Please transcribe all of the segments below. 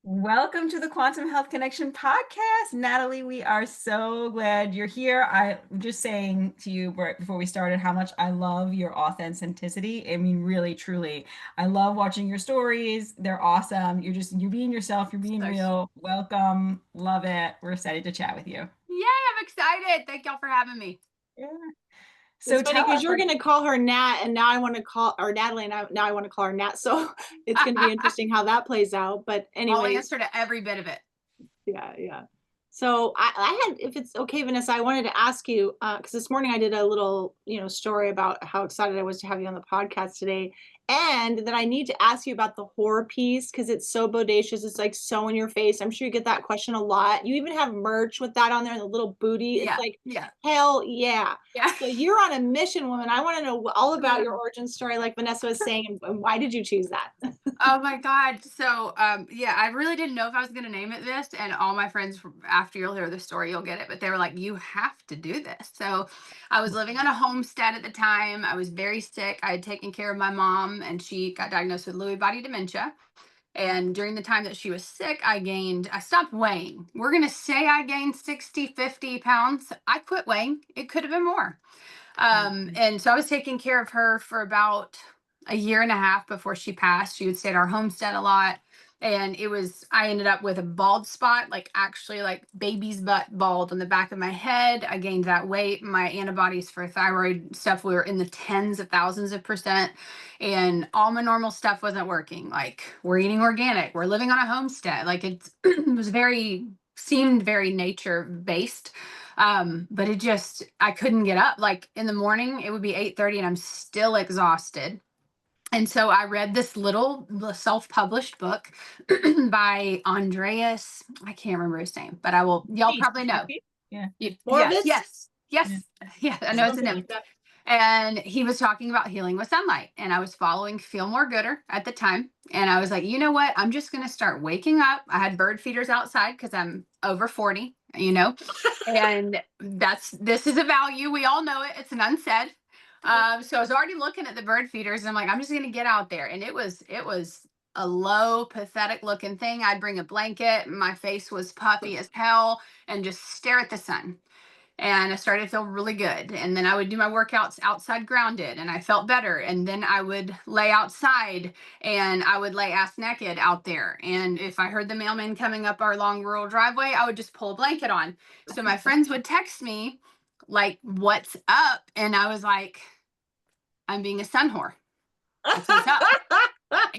Welcome to the Quantum Health Connection podcast, Natalie. We are so glad you're here. I'm just saying to you right before we started how much I love your authenticity. I mean, really, truly. I love watching your stories. They're awesome. You're being yourself, you're being real. Welcome. Love it. We're excited to chat with you. Yeah, I'm excited. Thank y'all for having me. Yeah. So It's funny tell because us, you're going to call her Nat, and now I want to call, or Natalie, and now I want to call her Nat. So it's going to be interesting how that plays out. But I'll anyway, answer to every bit of it. yeah. So I had, if it's okay, Vanessa, I wanted to ask you, because this morning I did a little, story about how excited I was to have you on the podcast today. And that I need to ask you about the horror piece because it's so bodacious. It's like so in your face. I'm sure you get that question a lot. You even have merch with that on there, the little booty. It's like, hell yeah. Yeah. So you're on a mission, woman. I want to know all about your origin story, like Vanessa was saying, and why did you choose that? Oh my God. So, yeah, I really didn't know if I was going to name it this. And all my friends, after you'll hear the story, you'll get it. But they were like, you have to do this. So I was living on a homestead at the time. I was very sick. I had taken care of my mom, and she got diagnosed with Lewy Body Dementia. And during the time that she was sick, I stopped weighing. We're going to say I gained 60, 50 pounds. I quit weighing. It could have been more. And so I was taking care of her for about a year and a half before she passed. She would stay at our homestead a lot. And I ended up with a bald spot, like actually like baby's butt bald on the back of my head. I gained that weight. My antibodies for thyroid stuff were in the tens of thousands of percent. And all my normal stuff wasn't working. Like, we're eating organic, we're living on a homestead. Like, it was seemed very nature based. But I couldn't get up. Like, in the morning, it would be 8:30 and I'm still exhausted. And so I read this little self-published book by Andreas. I can't remember his name, but y'all probably know. Yeah. Yes. Yeah, I know it's Something him. like that. And he was talking about healing with sunlight. And I was following Feel More Gooder at the time. And I was like, you know what? I'm just going to start waking up. I had bird feeders outside because I'm over 40, and this is a value. We all know it. It's an unsaid. So I was already looking at the bird feeders, and I'm like, I'm just going to get out there. And it was a low, pathetic looking thing. I'd bring a blanket. My face was puffy as hell and just stare at the sun. And I started to feel really good. And then I would do my workouts outside grounded, and I felt better. And then I would lay outside, and I would lay ass naked out there. And if I heard the mailman coming up our long rural driveway, I would just pull a blanket on. So my friends would text me like, what's up? And I was like, I'm being a SunWhore. That's what's up.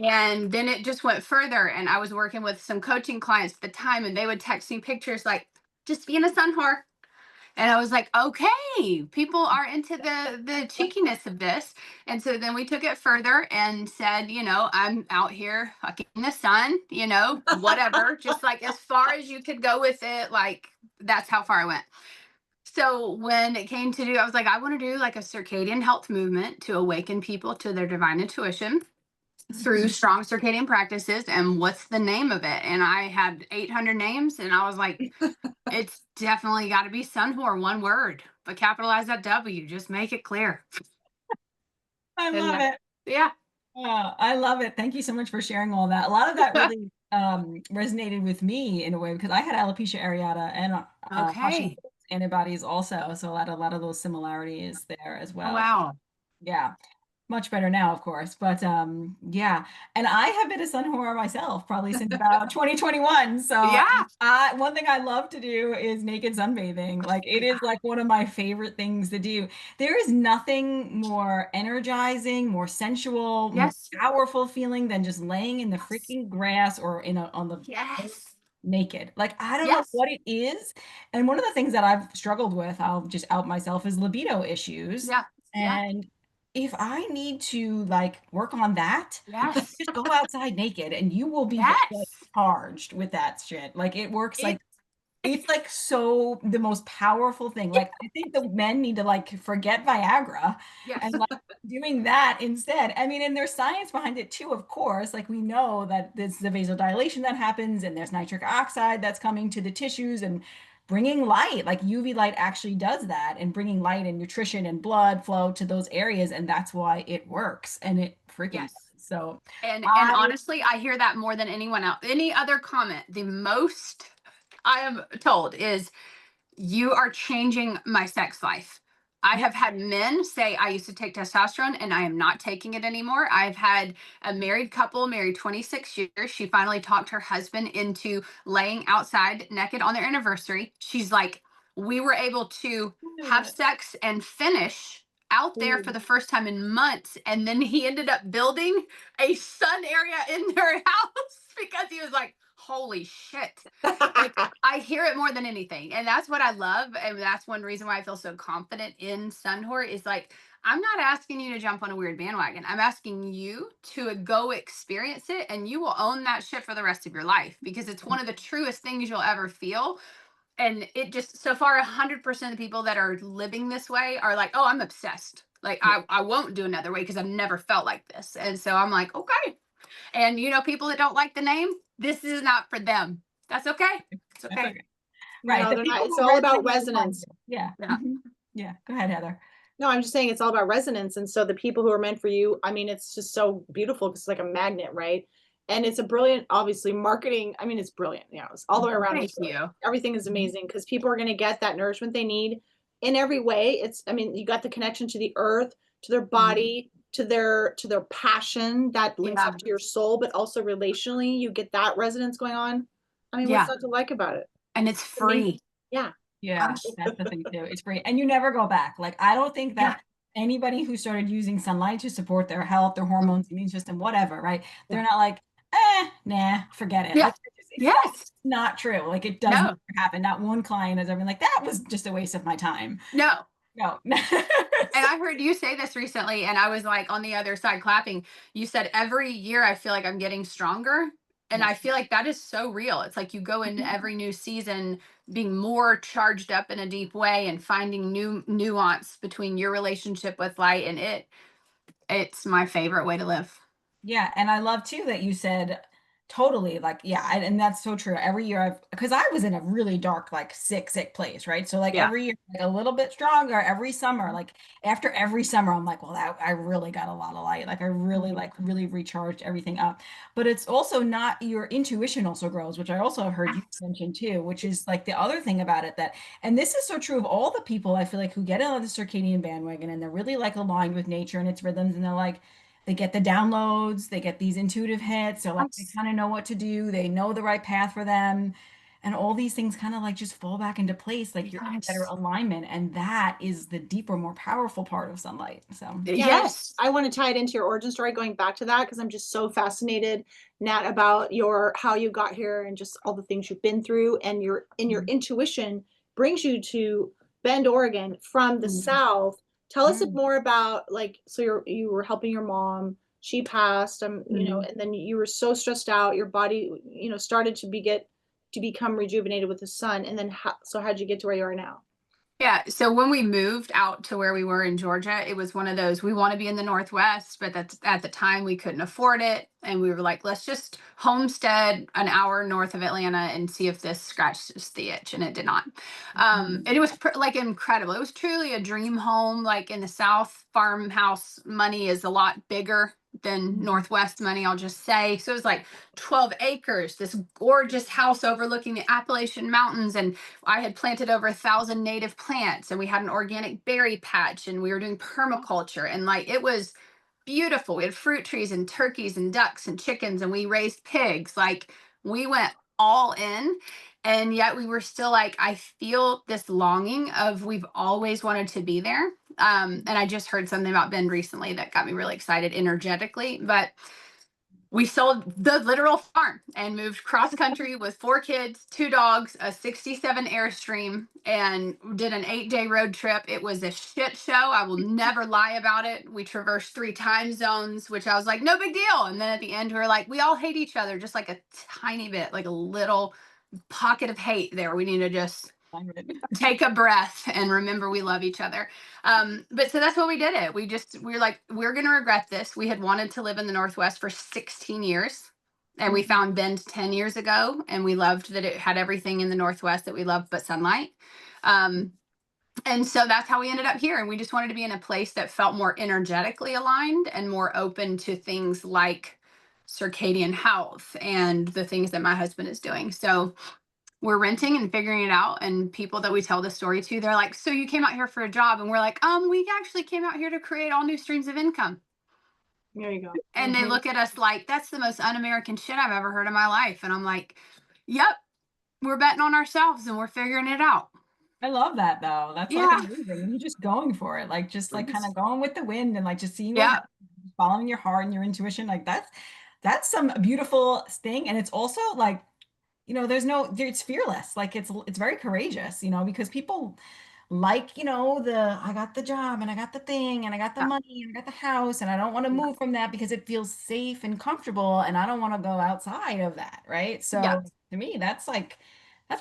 And then it just went further. And I was working with some coaching clients at the time, and they would text me pictures like, just being a SunWhore. And I was like, okay, people are into the cheekiness of this. And so then we took it further and said, I'm out here fucking the sun, whatever, just like as far as you could go with it. Like, that's how far I went. So when it came to I was like, I want to do like a circadian health movement to awaken people to their divine intuition through strong circadian practices. And what's the name of it? And I had 800 names, and I was like, it's definitely got to be SunWhore, one word, but capitalize that W, just make it clear. I love it. Yeah. Oh, I love it. Thank you so much for sharing all that. A lot of that really resonated with me in a way because I had alopecia areata and Hashimoto's antibodies also. So a lot of those similarities there as well. Oh, wow. Yeah. Much better now, of course, but yeah. And I have been a SunWhore myself probably since about 2021. So yeah, one thing I love to do is naked sunbathing. Like, it is like one of my favorite things to do. There is nothing more energizing, more sensual, more powerful feeling than just laying in the freaking grass or on the naked. Like, I don't know what it is. And one of the things that I've struggled with, I'll just out myself, is libido issues. And if I need to like work on that, just go outside naked and you will be like, charged with that shit. Like, it works like it's like so the most powerful thing. Like, I think the men need to like forget Viagra and like doing that instead. I mean, and there's science behind it too, of course. Like, we know that there's the vasodilation that happens, and there's nitric oxide that's coming to the tissues and bringing light. Like, UV light actually does that, and bringing light and nutrition and blood flow to those areas, and that's why it works. And it freaking does. So, And I, honestly, I hear that more than anyone else. Any other comment, the most I am told is, you are changing my sex life. I have had men say, I used to take testosterone and I am not taking it anymore. I've had a married couple, married 26 years. She finally talked her husband into laying outside naked on their anniversary. She's like, we were able to have sex and finish out there for the first time in months. And then he ended up building a sun area in their house because he was like, holy shit. Like, I hear it more than anything. And that's what I love. And that's one reason why I feel so confident in SunWhore is like, I'm not asking you to jump on a weird bandwagon. I'm asking you to go experience it, and you will own that shit for the rest of your life, because it's one of the truest things you'll ever feel. And it just, so far, 100% of the people that are living this way are like, oh, I'm obsessed. Like, I won't do another way because I've never felt like this. And so I'm like, okay. And people that don't like the name, this is not for them. That's okay. It's okay. that's okay. Right. No, The they're people not. It's who all about resonate with resonance. Yeah. Yeah. Yeah. Go ahead, Heather. No, I'm just saying it's all about resonance. And so the people who are meant for you, I mean, it's just so beautiful because it's like a magnet, right? And it's a brilliant, obviously, marketing. I mean, it's brilliant. It's all the way around. Thank you. Everything is amazing because people are going to get that nourishment they need in every way. I mean, you got the connection to the earth, to their body, to their passion that links up to your soul, but also relationally, you get that resonance going on. I mean, what's not to like about it? And it's free. Yeah. Yeah, that's the thing too. It's free. And you never go back. Like, I don't think that anybody who started using sunlight to support their health, their hormones, immune system, whatever, right? They're not like, nah, forget it. Yeah. Like, it's not true. Like, it doesn't happen. Not one client has ever been like, that was just a waste of my time. No. And I heard you say this recently, and I was like on the other side clapping. You said, every year I feel like I'm getting stronger. And I feel like that is so real. It's like you go into every new season being more charged up in a deep way and finding new nuance between your relationship with light, and it's my favorite way to live. Yeah, and I love too that you said totally, like, and that's so true. Every year because I was in a really dark, like, sick place, right? So like every year, like, a little bit stronger every summer. Like, after every summer, I'm like, well, I really got a lot of light. Like, I really really recharged everything up. But it's also not, your intuition also grows, which I also heard you mention too, which is like the other thing about it, and this is so true of all the people I feel like who get on the circadian bandwagon and they're really like aligned with nature and its rhythms, and they're like, they get the downloads, they get these intuitive hits, they're like, they kind of know what to do, they know the right path for them. And all these things kind of like just fall back into place, like you're in better alignment. And that is the deeper, more powerful part of sunlight. So Yes. I want to tie it into your origin story, going back to that, because I'm just so fascinated, Nat, about how you got here and just all the things you've been through, and your intuition brings you to Bend, Oregon from the South. Tell us more about, like, so you were helping your mom, she passed, and then you were so stressed out, your body, started to become rejuvenated with the sun. And then how'd you get to where you are now? Yeah. So when we moved out to where we were in Georgia, it was one of those, we want to be in the Northwest, but that's, at the time, we couldn't afford it. And we were like, let's just homestead an hour north of Atlanta and see if this scratches the itch. And it did not. And it was like incredible. It was truly a dream home. Like, in the South, farmhouse money is a lot bigger than Northwest money, I'll just say. So it was like 12 acres, this gorgeous house overlooking the Appalachian Mountains. And I had planted over 1,000 native plants, and we had an organic berry patch, and we were doing permaculture, and like, it was beautiful. We had fruit trees and turkeys and ducks and chickens, and we raised pigs. Like, we went all in. And yet we were still like, I feel this longing of, we've always wanted to be there. And I just heard something about Bend recently that got me really excited energetically. But we sold the literal farm and moved cross country with 4 kids, 2 dogs, a 67 Airstream, and did an 8-day road trip. It was a shit show. I will never lie about it. We traversed 3 time zones, which I was like, no big deal. And then at the end, we were like, we all hate each other, just like a tiny bit, like a little pocket of hate there. We need to just take a breath and remember we love each other. But so that's what we did it. We were like, we're going to regret this. We had wanted to live in the Northwest for 16 years, and we found Bend 10 years ago, and we loved that it had everything in the Northwest that we loved but sunlight. And so that's how we ended up here. And we just wanted to be in a place that felt more energetically aligned and more open to things like circadian health and the things that my husband is doing. So we're renting and figuring it out. And people that we tell the story to, they're like, so you came out here for a job? And we're like, we actually came out here to create all new streams of income. There you go. And they look at us like, that's the most un-American shit I've ever heard in my life. And I'm like, yep, we're betting on ourselves and we're figuring it out. I love that though. That's like Yeah. amazing. And you're just going for it. Like just like kind of going with the wind and like just seeing what Yeah. happens, following your heart and your intuition. Like that's some beautiful thing. And it's also like, you know, it's fearless. Like it's very courageous, you know, because people like, you know, I got the job and I got the thing and I got the Yeah. money and I got the house and I don't want to move from that because it feels safe and comfortable and I don't want to go outside of that. Right. So Yeah. to me, that's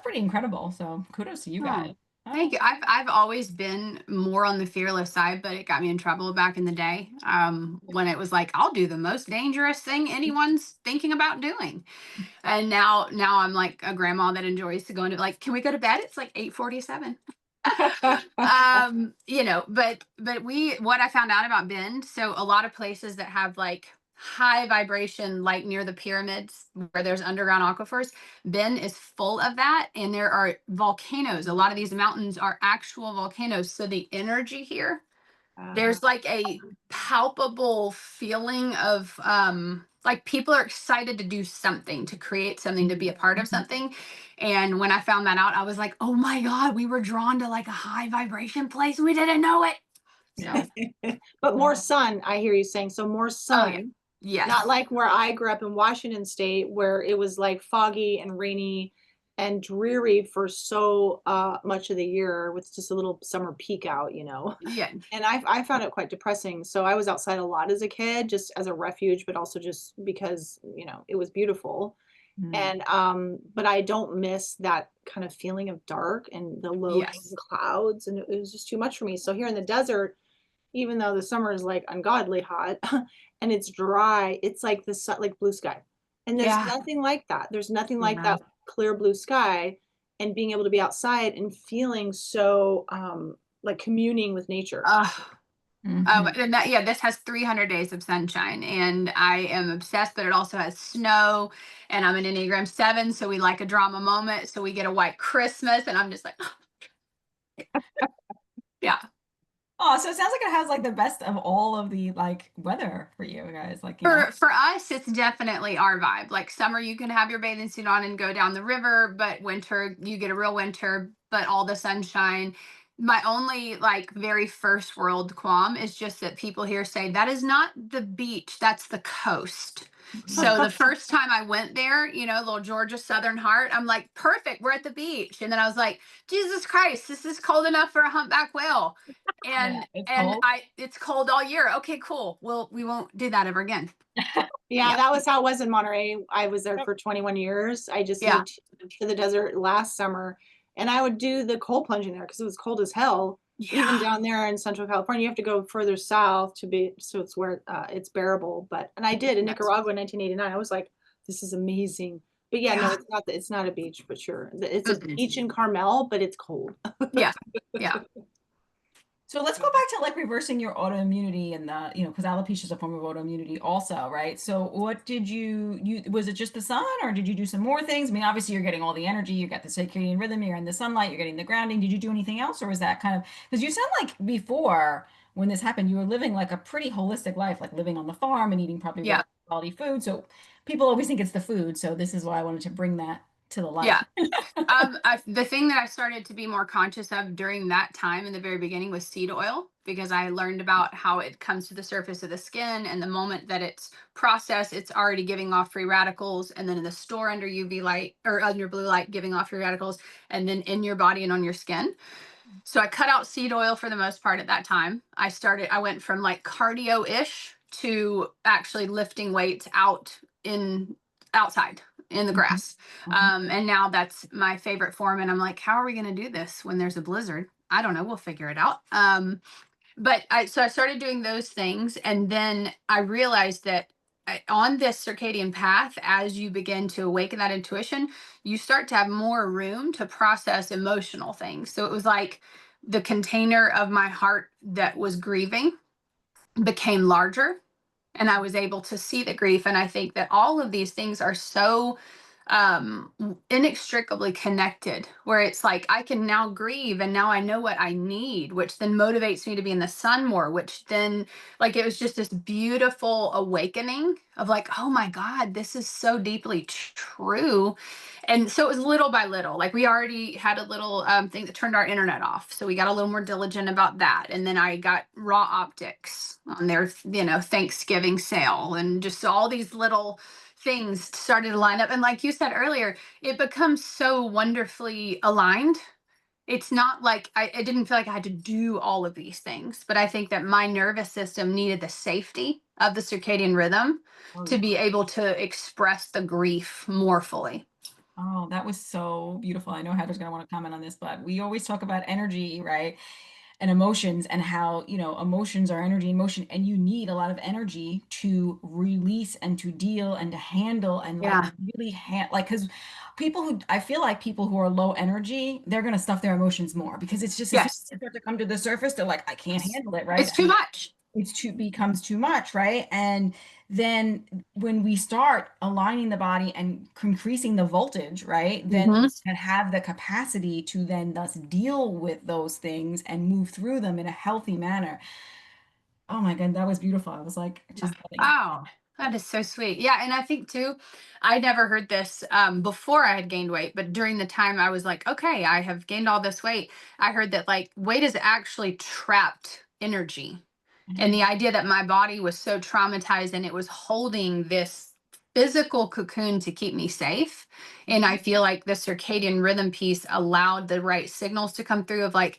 pretty incredible. So kudos to you guys. Thank you. I've always been more on the fearless side, but it got me in trouble back in the day. When it was like, I'll do the most dangerous thing anyone's thinking about doing. And now I'm like a grandma that enjoys to go into like, can we go to bed? It's like 8:47. You know, but what I found out about Bend, so a lot of places that have like high vibration, like near the pyramids where there's underground aquifers, Bend is full of that. And there are volcanoes. A lot of these mountains are actual volcanoes. So the energy here, there's like a palpable feeling of like people are excited to do something, to create something, to be a part of something. And when I found that out, I was like, oh my God, we were drawn to like a high vibration place. We didn't know it. So. But more sun, I hear you saying. So more sun. Oh, yeah. Yes. Not like where I grew up in Washington State, where it was like foggy and rainy and dreary for so much of the year with just a little summer peak out, you know. Yeah. And I found it quite depressing. So I was outside a lot as a kid, just as a refuge, but also just because, you know, it was beautiful. And but I don't miss that kind of feeling of dark and the low clouds, and it was just too much for me. So here in the desert, even though the summer is like ungodly hot and it's dry, it's like the sun, like blue sky. And there's nothing like that. There's nothing like that clear blue sky and being able to be outside and feeling so like communing with nature. And this has 300 days of sunshine and I am obsessed, but it also has snow and I'm an Enneagram 7. So we like a drama moment. So we get a white Christmas and I'm just like, yeah. Oh, so it sounds like it has like the best of all of the like weather for you guys. Like for us, it's definitely our vibe. Like summer, you can have your bathing suit on and go down the river, but winter, you get a real winter, but all the sunshine. My only like very first world qualm is just that people here say that is not the beach, that's the coast. So the first time I went there, you know, little Georgia Southern heart, I'm like, perfect, we're at the beach. And then I was like, Jesus Christ, this is cold enough for a humpback whale. And it's cold all year. Okay, cool. Well, we won't do that ever again. Yeah, that was how it was in Monterey. I was there for 21 years. I just moved to the desert last summer. And I would do the cold plunging there because it was cold as hell. Even down there in Central California, you have to go further south so it's where it's bearable. And I did in Nicaragua in 1989. I was like, this is amazing. But no, it's not a beach, but sure. It's a beach in Carmel, but it's cold. Yeah. So let's go back to like reversing your autoimmunity and the, you know, because alopecia is a form of autoimmunity also, right? So what did was it just the sun or did you do some more things? I mean, obviously you're getting all the energy, you got the circadian rhythm, you're in the sunlight, you're getting the grounding. Did you do anything else or was that kind of, because you sound like before when this happened, you were living like a pretty holistic life, like living on the farm and eating probably really quality food. So people always think it's the food. So this is why I wanted to bring that to the light. The thing that I started to be more conscious of during that time in the very beginning was seed oil, because I learned about how it comes to the surface of the skin and the moment that it's processed, it's already giving off free radicals, and then in the store under UV light or under blue light giving off free radicals, and then in your body and on your skin. So I cut out seed oil for the most part at that time. I went from like cardio-ish to actually lifting weights outside in the grass. And now that's my favorite form. And I'm like, how are we going to do this when there's a blizzard? I don't know. We'll figure it out. So I started doing those things. And then I realized that on this circadian path, as you begin to awaken that intuition, you start to have more room to process emotional things. So it was like the container of my heart that was grieving became larger, and I was able to see the grief. And I think that all of these things are so inextricably connected, where it's like I can now grieve and now I know what I need, which then motivates me to be in the sun more, which then, like, it was just this beautiful awakening of like, oh my God, this is so deeply true. And so it was little by little. Like, we already had a little thing that turned our internet off, so we got a little more diligent about that. And then I got Raw Optics on their, Thanksgiving sale, and just all these little things started to line up. And like you said earlier, it becomes so wonderfully aligned. It's not like I didn't feel like I had to do all of these things, but I think that my nervous system needed the safety of the circadian rhythm to be able to express the grief more fully. Oh, that was so beautiful. I know Heather's going to want to comment on this, but we always talk about energy, right? And emotions, and how, emotions are energy in motion, and you need a lot of energy to release and to deal and to handle and like Yeah. really like, because I feel like people who are low energy, they're going to stuff their emotions more, because it's just as soon as Yes. they start to come to the surface, they're like, I can't handle it, right? It's too much. Becomes too much, right? And then when we start aligning the body and increasing the voltage, right, then we can have the capacity to then thus deal with those things and move through them in a healthy manner. Oh my God, that was beautiful. I was like, just Oh, that is so sweet. Yeah. And I think too, I never heard this before I had gained weight, but during the time I was like, okay, I have gained all this weight. I heard that like weight is actually trapped energy. And the idea that my body was so traumatized and it was holding this physical cocoon to keep me safe. And I feel like the circadian rhythm piece allowed the right signals to come through of like,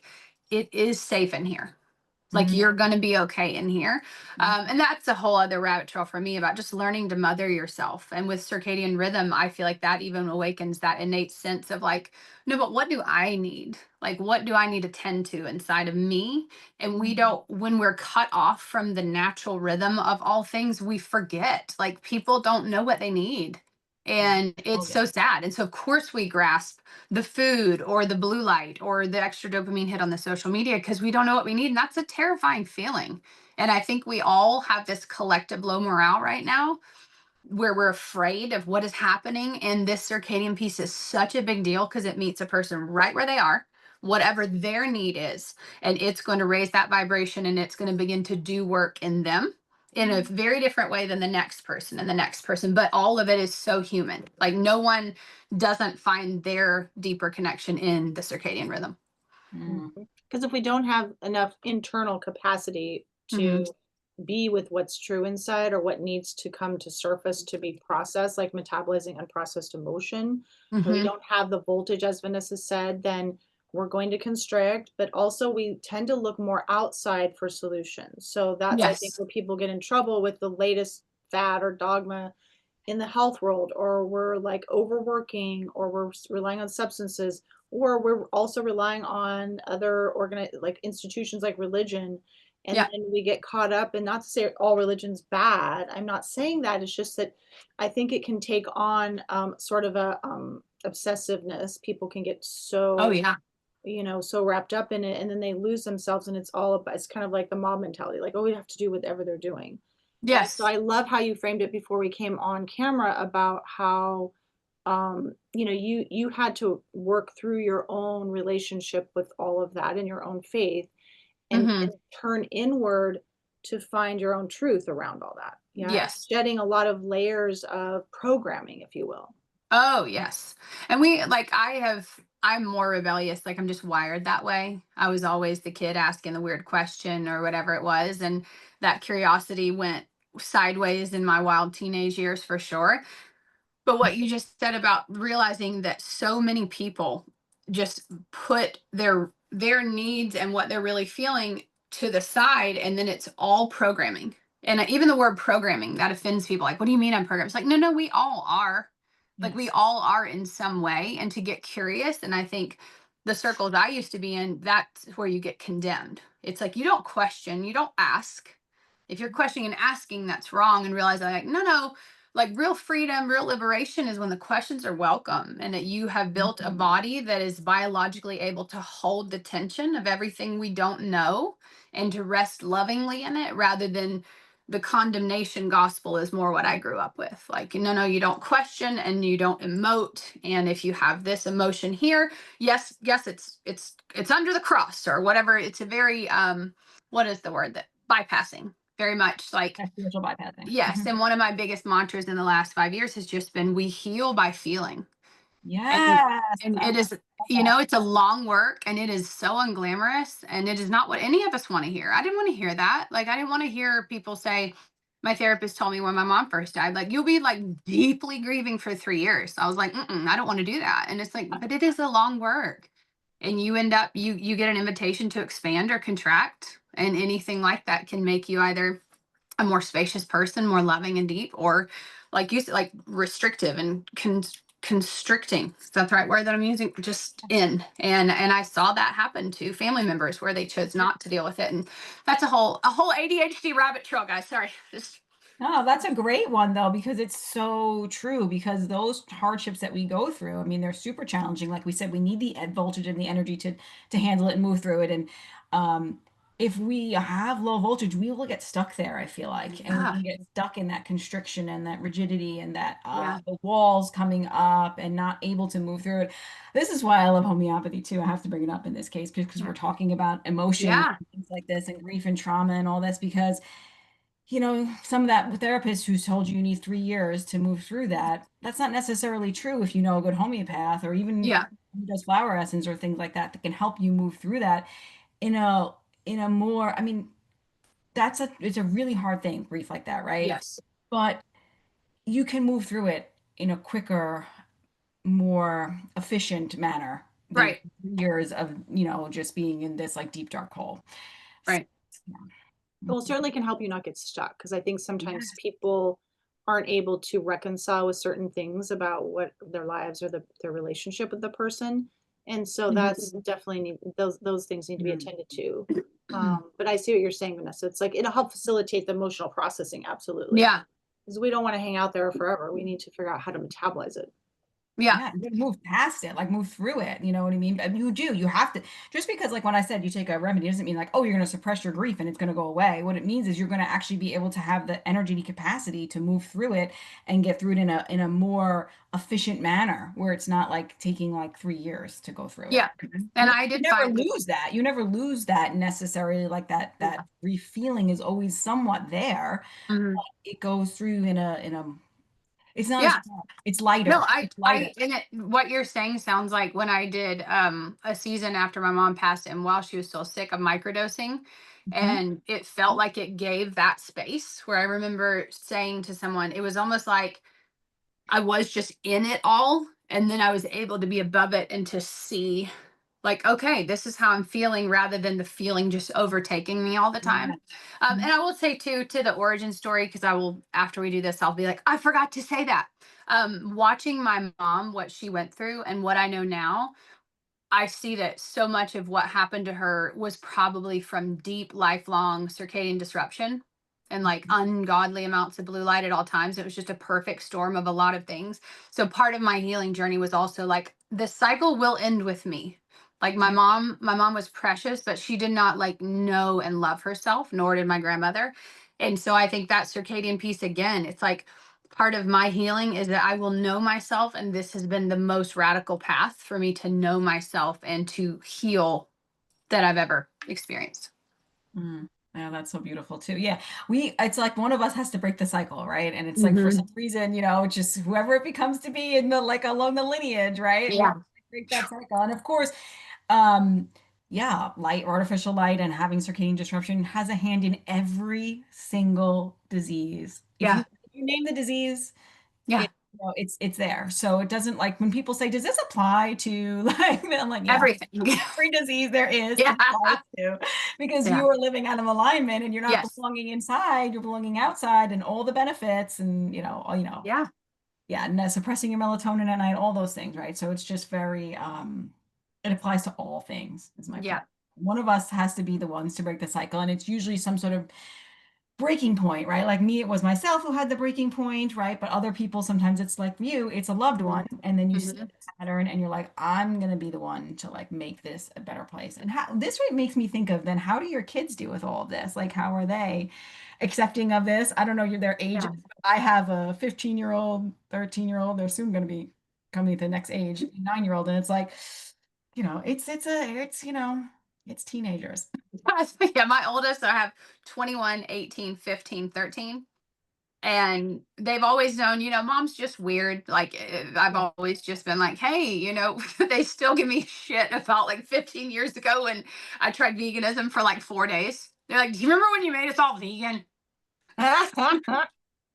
it is safe in here. Like, you're going to be okay in here. And that's a whole other rabbit trail for me about just learning to mother yourself. And with circadian rhythm, I feel like that even awakens that innate sense of like, no, but what do I need? Like, what do I need to tend to inside of me? And we don't, when we're cut off from the natural rhythm of all things, we forget. Like, people don't know what they need. And it's so sad. And so, of course, we grasp the food or the blue light or the extra dopamine hit on the social media because we don't know what we need. And that's a terrifying feeling. And I think we all have this collective low morale right now where we're afraid of what is happening. And this circadian piece is such a big deal because it meets a person right where they are, whatever their need is. And it's going to raise that vibration, and it's going to begin to do work in them in a very different way than the next person and the next person. But all of it is so human. Like, no one doesn't find their deeper connection in the circadian rhythm. Because if we don't have enough internal capacity to be with what's true inside, or what needs to come to surface to be processed, like metabolizing unprocessed emotion, we don't have the voltage, as Vanessa said, then we're going to constrict, but also we tend to look more outside for solutions. So that's, I think, where people get in trouble with the latest fad or dogma in the health world, or we're like overworking, or we're relying on substances, or we're also relying on other like institutions like religion. And then we get caught up, and not to say all religion's bad. I'm not saying that. It's just that I think it can take on sort of a obsessiveness. People can get so, so wrapped up in it, and then they lose themselves, and it's all about, it's kind of like the mob mentality, like, oh, we have to do whatever they're doing. Yes. So I love how you framed it before we came on camera about how, you had to work through your own relationship with all of that and your own faith, and turn inward to find your own truth around all that. Yes. Shedding a lot of layers of programming, if you will. Oh, yes. And I'm more rebellious. Like, I'm just wired that way. I was always the kid asking the weird question or whatever it was. And that curiosity went sideways in my wild teenage years for sure. But what you just said about realizing that so many people just put their needs and what they're really feeling to the side, and then it's all programming. And even the word programming, that offends people. Like, what do you mean I'm programmed? It's like, no, we all are. Like, we all are in some way. And to get curious, and I think the circles I used to be in, that's where you get condemned. It's like, you don't question, you don't ask. If you're questioning and asking, that's wrong. And realize, like, no, like real freedom, real liberation is when the questions are welcome and that you have built a body that is biologically able to hold the tension of everything we don't know and to rest lovingly in it rather than the condemnation gospel is more what I grew up with. Like, no, you don't question and you don't emote. And if you have this emotion here, yes, it's under the cross or whatever. It's a very what is the word that bypassing? Very much like spiritual bypassing. yes. And one of my biggest mantras in the last 5 years has just been we heal by feeling. Yes. And it is, you know, it's a long work and it is so unglamorous and it is not what any of us want to hear. I didn't want to hear that. Like, I didn't want to hear people say, my therapist told me when my mom first died, like, you'll be like deeply grieving for 3 years. I was like, I don't want to do that. And it's like, but it is a long work. And you end up, you get an invitation to expand or contract. And anything like that can make you either a more spacious person, more loving and deep, or like you said, like restrictive and constricting. Is that the right word that I'm using? Just in. And I saw that happen to family members where they chose not to deal with it. And that's a whole ADHD rabbit trail, guys. Sorry. Just No, that's a great one though, because it's so true. Because those hardships that we go through, I mean, they're super challenging. Like we said, we need the voltage and the energy to handle it and move through it. And if we have low voltage, we will get stuck there, I feel like. And we yeah. can get stuck in that constriction and that rigidity and that Yeah. the walls coming up and not able to move through it. This is why I love homeopathy too. I have to bring it up in this case because we're talking about emotion Yeah. and things like this and grief and trauma and all this because some of that therapist who's told you need 3 years to move through that, that's not necessarily true if you know a good homeopath or even Yeah. who does flower essence or things like that that can help you move through that in a more, I mean, it's a really hard thing, grief like that, right? Yes. But you can move through it in a quicker, more efficient manner than Right. years of, just being in this like deep dark hole. So, Right. yeah. Well, certainly can help you not get stuck because I think sometimes Yes. people aren't able to reconcile with certain things about what their lives or their relationship with the person. And so that's definitely those things need to be attended to. But I see what you're saying, Vanessa. It's like it'll help facilitate the emotional processing, absolutely. Yeah. Because we don't want to hang out there forever. We need to figure out how to metabolize it. Yeah. Yeah, you move past it, like move through it. You know what I mean? But you have to, just because like when I said you take a remedy doesn't mean like, oh, you're going to suppress your grief and it's going to go away. What it means is you're going to actually be able to have the energy and capacity to move through it and get through it in a more efficient manner where it's not like taking like 3 years to go through it. Yeah. And I did never find lose that. You never lose that necessarily, like that grief feeling is always somewhat there. Mhm. It goes through in a it's not as Yeah. hard. It's lighter. No, It's lighter. and what you're saying sounds like when I did a season after my mom passed and while she was still sick of microdosing. Mhm. And it felt like it gave that space where I remember saying to someone, it was almost like I was just in it all. And then I was able to be above it and to see, like, okay, this is how I'm feeling rather than the feeling just overtaking me all the Yeah. time. And I will say, too, to the origin story, because I will, after we do this, I'll be like, I forgot to say that. Watching my mom, what she went through and what I know now, I see that so much of what happened to her was probably from deep, lifelong circadian disruption and like ungodly amounts of blue light at all times. It was just a perfect storm of a lot of things. So part of my healing journey was also like the cycle will end with me. Like my mom was precious, but she did not like know and love herself, nor did my grandmother. And so I think that circadian piece again, it's like part of my healing is that I will know myself. And this has been the most radical path for me to know myself and to heal that I've ever experienced. Yeah, that's so beautiful too. Yeah, it's like one of us has to break the cycle, right? And it's like for Mhm. some reason, just whoever it becomes to be in the like along the lineage, right? We Yeah. have to break that cycle. And of course, um, yeah, artificial light and having circadian disruption has a hand in every single disease. If you, Yeah. if you name the disease, Yeah. it's there. So it doesn't like when people say, does this apply to like, I'm like, yeah, Everything. every disease there is, Yeah. it applies to, because Yeah. you are living out of alignment and you're not Yes. belonging inside, you're belonging outside and all the benefits and, Yeah. yeah, and suppressing your melatonin at night, all those things, right? So it's just very, it applies to all things, is my point. Yeah. One of us has to be the ones to break the cycle. And it's usually some sort of breaking point, right? Like me, it was myself who had the breaking point, right? But other people, sometimes it's like you, it's a loved one. And then you see Mm-hmm. the pattern and you're like, I'm going to be the one to like make this a better place. And how this makes me think of then how do your kids do with all of this? Like, how are they accepting of this? I don't know their ages. Yeah. I have a 15-year-old, 13-year-old. They're soon going to be coming to the next age, 9-year-old. And it's like, it's teenagers. Yeah, my oldest, I have 21, 18, 15, 13. And they've always known, mom's just weird. Like, I've Yeah. always just been like, hey, they still give me shit about like 15 years ago when I tried veganism for like 4 days. They're like, do you remember when you made us all vegan?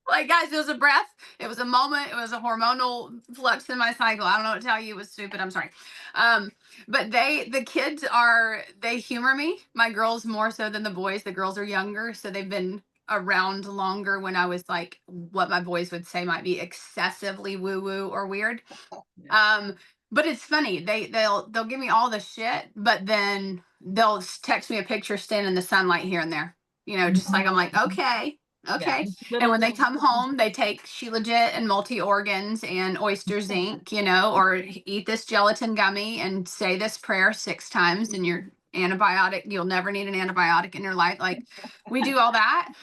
Like, guys, it was a breath. It was a moment. It was a hormonal flux in my cycle. I don't know what to tell you. It was stupid. I'm sorry. But the kids they humor me. My girls more so than the boys. The girls are younger, so they've been around longer when I was like what my boys would say might be excessively woo woo or weird. Yeah. But it's funny. They'll give me all the shit, but then they'll text me a picture standing in the sunlight here and there. Just like I'm like, okay. Yeah. Okay. And Little, when they little. come home, they take Shilajit and multi organs and oyster zinc, or eat this gelatin gummy and say this prayer 6 times and your antibiotic, you'll never need an antibiotic in your life. Like we do all that.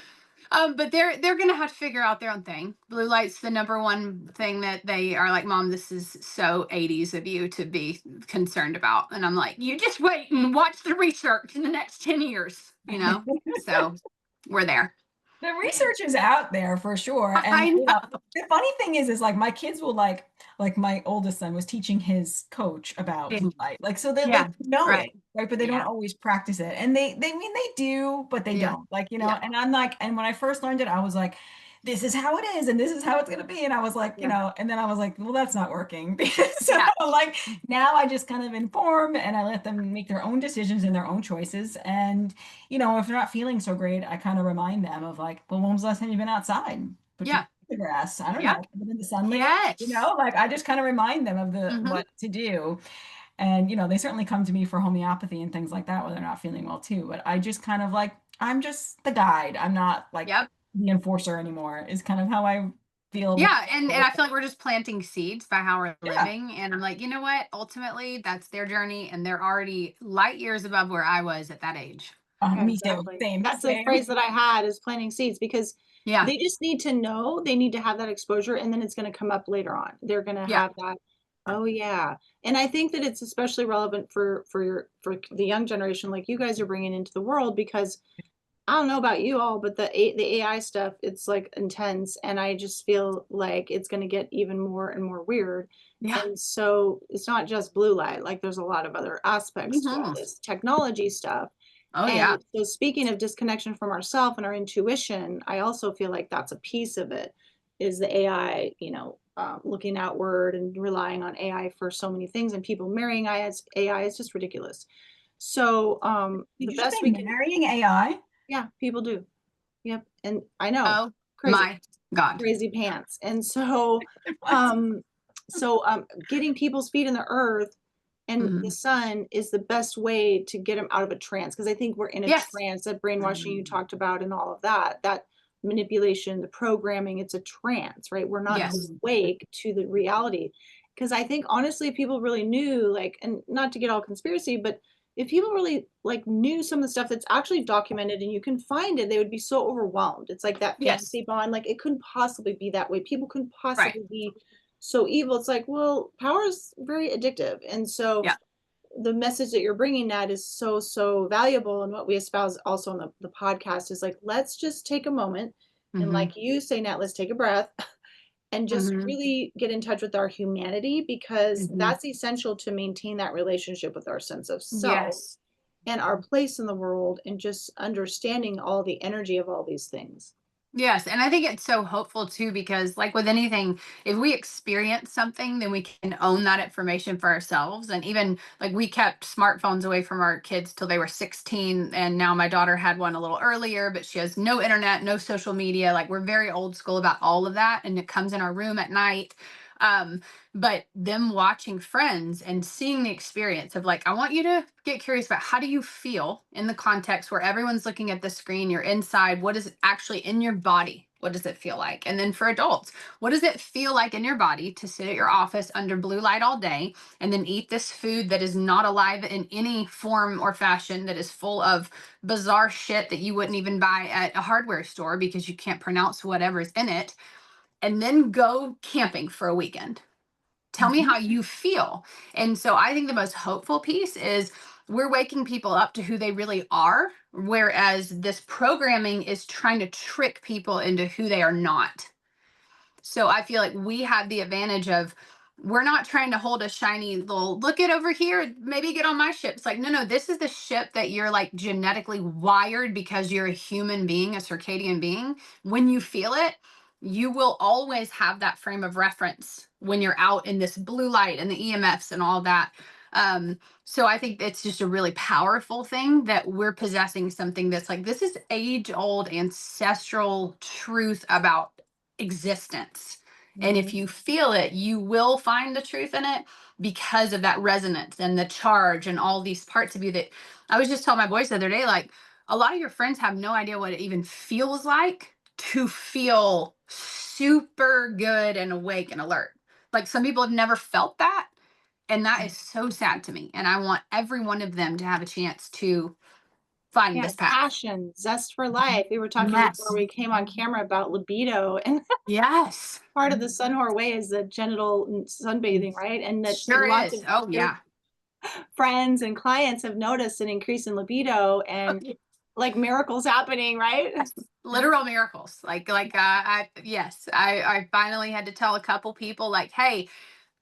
But they're gonna have to figure out their own thing. Blue light's the number one thing that they are like, Mom, this is so 80s of you to be concerned about. And I'm like, you just wait and watch the research in the next 10 years. So we're there. The research is out there for sure. And I know. the funny thing is like my kids will like my oldest son was teaching his coach about Yeah. blue light. Like so they Yeah. know it, Right. right? But they don't Yeah. always practice it. And they mean they do, but they Yeah. don't. Like, Yeah. and I'm like, and when I first learned it, I was like, this is how it is, and this is how it's gonna be. And I was like, Yeah. and then I was like, well, that's not working. So Yeah. like now I just kind of inform and I let them make their own decisions and their own choices. And if they're not feeling so great, I kind of remind them of like, well, when was the last time you've been outside? Put your Yeah. feet in the grass. I don't Yeah. know, put them in the sunlight. Yes. Like I just kind of remind them of Mm-hmm. what to do. And they certainly come to me for homeopathy and things like that when they're not feeling well too. But I just kind of like, I'm just the guide. I'm not like Yep. the enforcer anymore, is kind of how I feel with Yeah, and I feel like we're just planting seeds by how we're yeah. living, and I'm like, you know what? Ultimately, that's their journey, and they're already light years above where I was at that age. Yeah, Me too. exactly. Same, That's the same. phrase that I had is planting seeds because Yeah, they just need to know, they need to have that exposure and then it's going to come up later on. They're going to yeah, have that, oh yeah. And I think that it's especially relevant for the young generation like you guys are bringing into the world because I don't know about you all, but the AI stuff, it's like intense and I just feel like it's going to get even more and more weird. yeah. And so it's not just blue light, like there's a lot of other aspects to all Hmm. this technology stuff. Oh And yeah, so speaking of disconnection from ourself and our intuition, I also feel like that's a piece of it is the AI, looking outward and relying on AI for so many things and people marrying AI is just ridiculous. So Did the you just best say we can, marrying AI? yeah, people do. Yep. And I know, oh crazy, my God. crazy pants. And so getting people's feet in the earth and the Hmm. sun is the best way to get them out of a trance because I think we're in a Yes. trance, that brainwashing you Mm. talked about and all of that manipulation, the programming, it's a trance, right? We're not Yes. awake to the reality. Because I think honestly, if people really knew, like, and not to get all conspiracy, but if people really like knew some of the stuff that's actually documented and you can find it, they would be so overwhelmed. It's like that Yes. fantasy bond, like it couldn't possibly be that way. People couldn't Right. possibly be so evil. It's like, well, power is very addictive. And so Yeah. the message that you're bringing, Nat, is so, so valuable. And what we espouse also on the podcast is like, let's just take a moment. And Hmm. like you say, Nat, let's take a breath and just Hmm. really get in touch with our humanity because Hmm. that's essential to maintain that relationship with our sense of self Yes. and our place in the world and just understanding all the energy of all these things. Yes, and I think it's so hopeful too because like with anything, if we experience something, then we can own that information for ourselves. And even like we kept smartphones away from our kids till they were 16 and now my daughter had one a little earlier, but she has no internet, no social media. Like we're very old school about all of that and it comes in our room at night. But them watching friends and seeing the experience of like, I want you to get curious about how do you feel in the context where everyone's looking at the screen, you're inside, what is actually in your body? What does it feel like? And then for adults, what does it feel like in your body to sit at your office under blue light all day and then eat this food that is not alive in any form or fashion, that is full of bizarre shit that you wouldn't even buy at a hardware store because you can't pronounce whatever's in it, and then go camping for a weekend? Tell me how you feel. And so I think the most hopeful piece is we're waking people up to who they really are, whereas this programming is trying to trick people into who they are not. So I feel like we have the advantage of, we're not trying to hold a shiny little, look it over here, maybe get on my ship. It's like, no, this is the ship that you're like genetically wired because you're a human being, a circadian being. When you feel it, you will always have that frame of reference when you're out in this blue light and the EMFs and all that. So I think it's just a really powerful thing that we're possessing something that's like, this is age old ancestral truth about existence. And if you feel it, you will find the truth in it because of that resonance and the charge and all these parts of you that I was just telling my boys the other day, like a lot of your friends have no idea what it even feels like to feel super good and awake and alert. Like some people have never felt that. And that is so sad to me. And I want every one of them to have a chance to find this path. Passion, zest for life. We were talking before we came on camera about libido, and yes, part of the SunWhore way is the genital sunbathing, right? And that sure lots is. of Oh yeah, friends and clients have noticed an increase in libido and like miracles happening, right? literal miracles. I finally had to tell a couple people like, hey,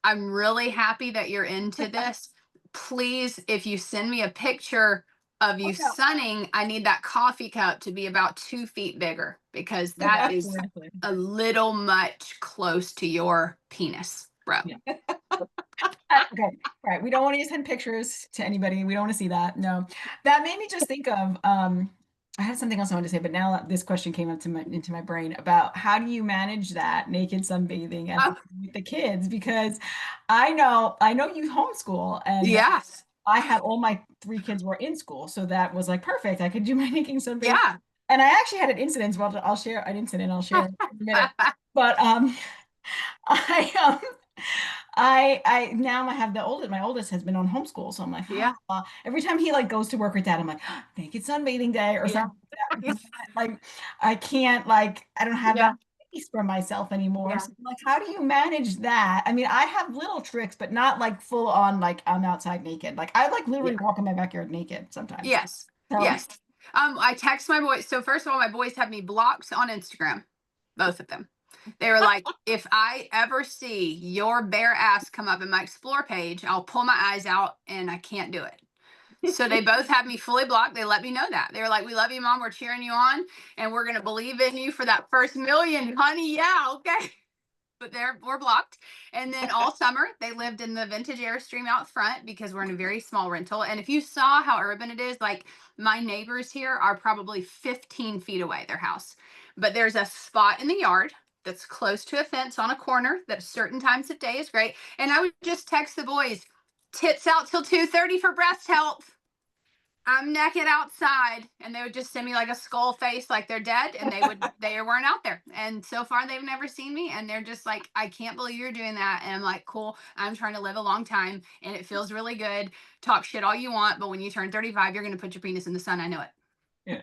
I'm really happy that you're into this. Please, if you send me a picture of you sunning, I need that coffee cup to be about 2 feet bigger because that is a little much close to your penis, bro. Yeah. Okay, right. We don't want to send pictures to anybody. We don't want to see that. No, that made me just think of. I had something else I wanted to say, but now this question came up into my brain about how do you manage that naked sunbathing with the kids? Because I know you homeschool, and yes, I had all my 3 kids were in school, so that was like perfect. I could do my naked sunbathing. Yeah. And I actually had an incident. Well, I'll share an incident. I'll share in a minute. But I now I have my oldest has been on homeschool, so I'm like, yeah. Every time he like goes to work with dad, I'm like, naked sunbathing day or something like that. Like I can't I don't have that space for myself anymore. Yeah. So like, how do you manage that? I mean, I have little tricks, but not like full on like I'm outside naked. Like I like literally walk in my backyard naked sometimes. Yes. So, yes. I text my boys. So first of all, my boys have me blocked on Instagram, both of them. They were like, if I ever see your bare ass come up in my explore page, I'll pull my eyes out and I can't do it. So they both have me fully blocked. They let me know that. They were like, we love you, Mom. We're cheering you on. And we're going to believe in you for that first million, honey. Yeah, okay. But we're blocked. And then all summer, they lived in the vintage Airstream out front because we're in a very small rental. And if you saw how urban it is, like my neighbors here are probably 15 feet away, their house. But there's a spot in the yard that's close to a fence on a corner that certain times of day is great. And I would just text the boys, tits out till 2:30 for breast health. I'm naked outside, and they would just send me like a skull face like they're dead, and they weren't out there. And so far they've never seen me, and they're just like, I can't believe you're doing that. And I'm like, cool, I'm trying to live a long time and it feels really good. Talk shit all you want, but when you turn 35, you're going to put your penis in the sun. I know it. Yeah.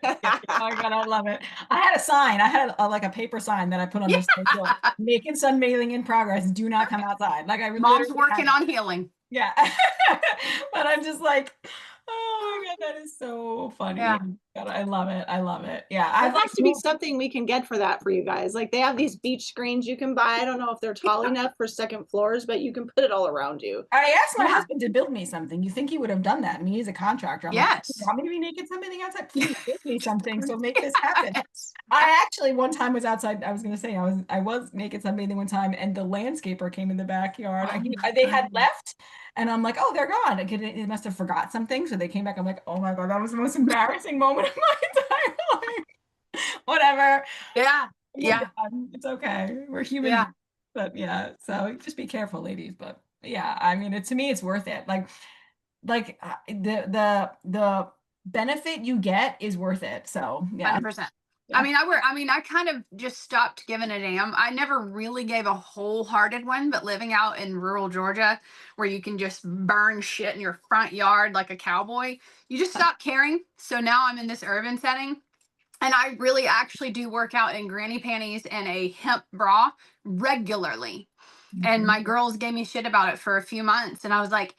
Oh my God, I love it. I had a sign. I had like a paper sign that I put on this naked sunbathing in progress. Do not come outside. Like Mom's working on healing. Yeah. But I'm just like, oh my God, that is so funny. Yeah. God, I love it. I love it. Yeah. There has to be something we can get for that for you guys. Like they have these beach screens you can buy. I don't know if they're tall enough for second floors, but you can put it all around you. I asked my husband to build me something. You think he would have done that? I mean, he's a contractor. I'm yes. Like, want me to be naked something outside? Please build me something. So make this happen. I actually one time was outside. I was going to say I was naked sunbathing one time, and the landscaper came in the backyard. They had left. And I'm like, oh, they're gone. It must have forgot something. So they came back. I'm like, oh my God, that was the most embarrassing moment of my entire life. Whatever. Yeah. Yeah. It's okay. We're human. Yeah. But yeah, so just be careful, ladies. But yeah, I mean, to me, it's worth it. The benefit you get is worth it. So yeah, 100%. yeah. I mean, I kind of just stopped giving a damn. I never really gave a wholehearted one, but living out in rural Georgia where you can just burn shit in your front yard like a cowboy, you just stop caring. So now I'm in this urban setting, and I really actually do work out in granny panties and a hemp bra regularly. And Mhm. my girls gave me shit about it for a few months, and I was like,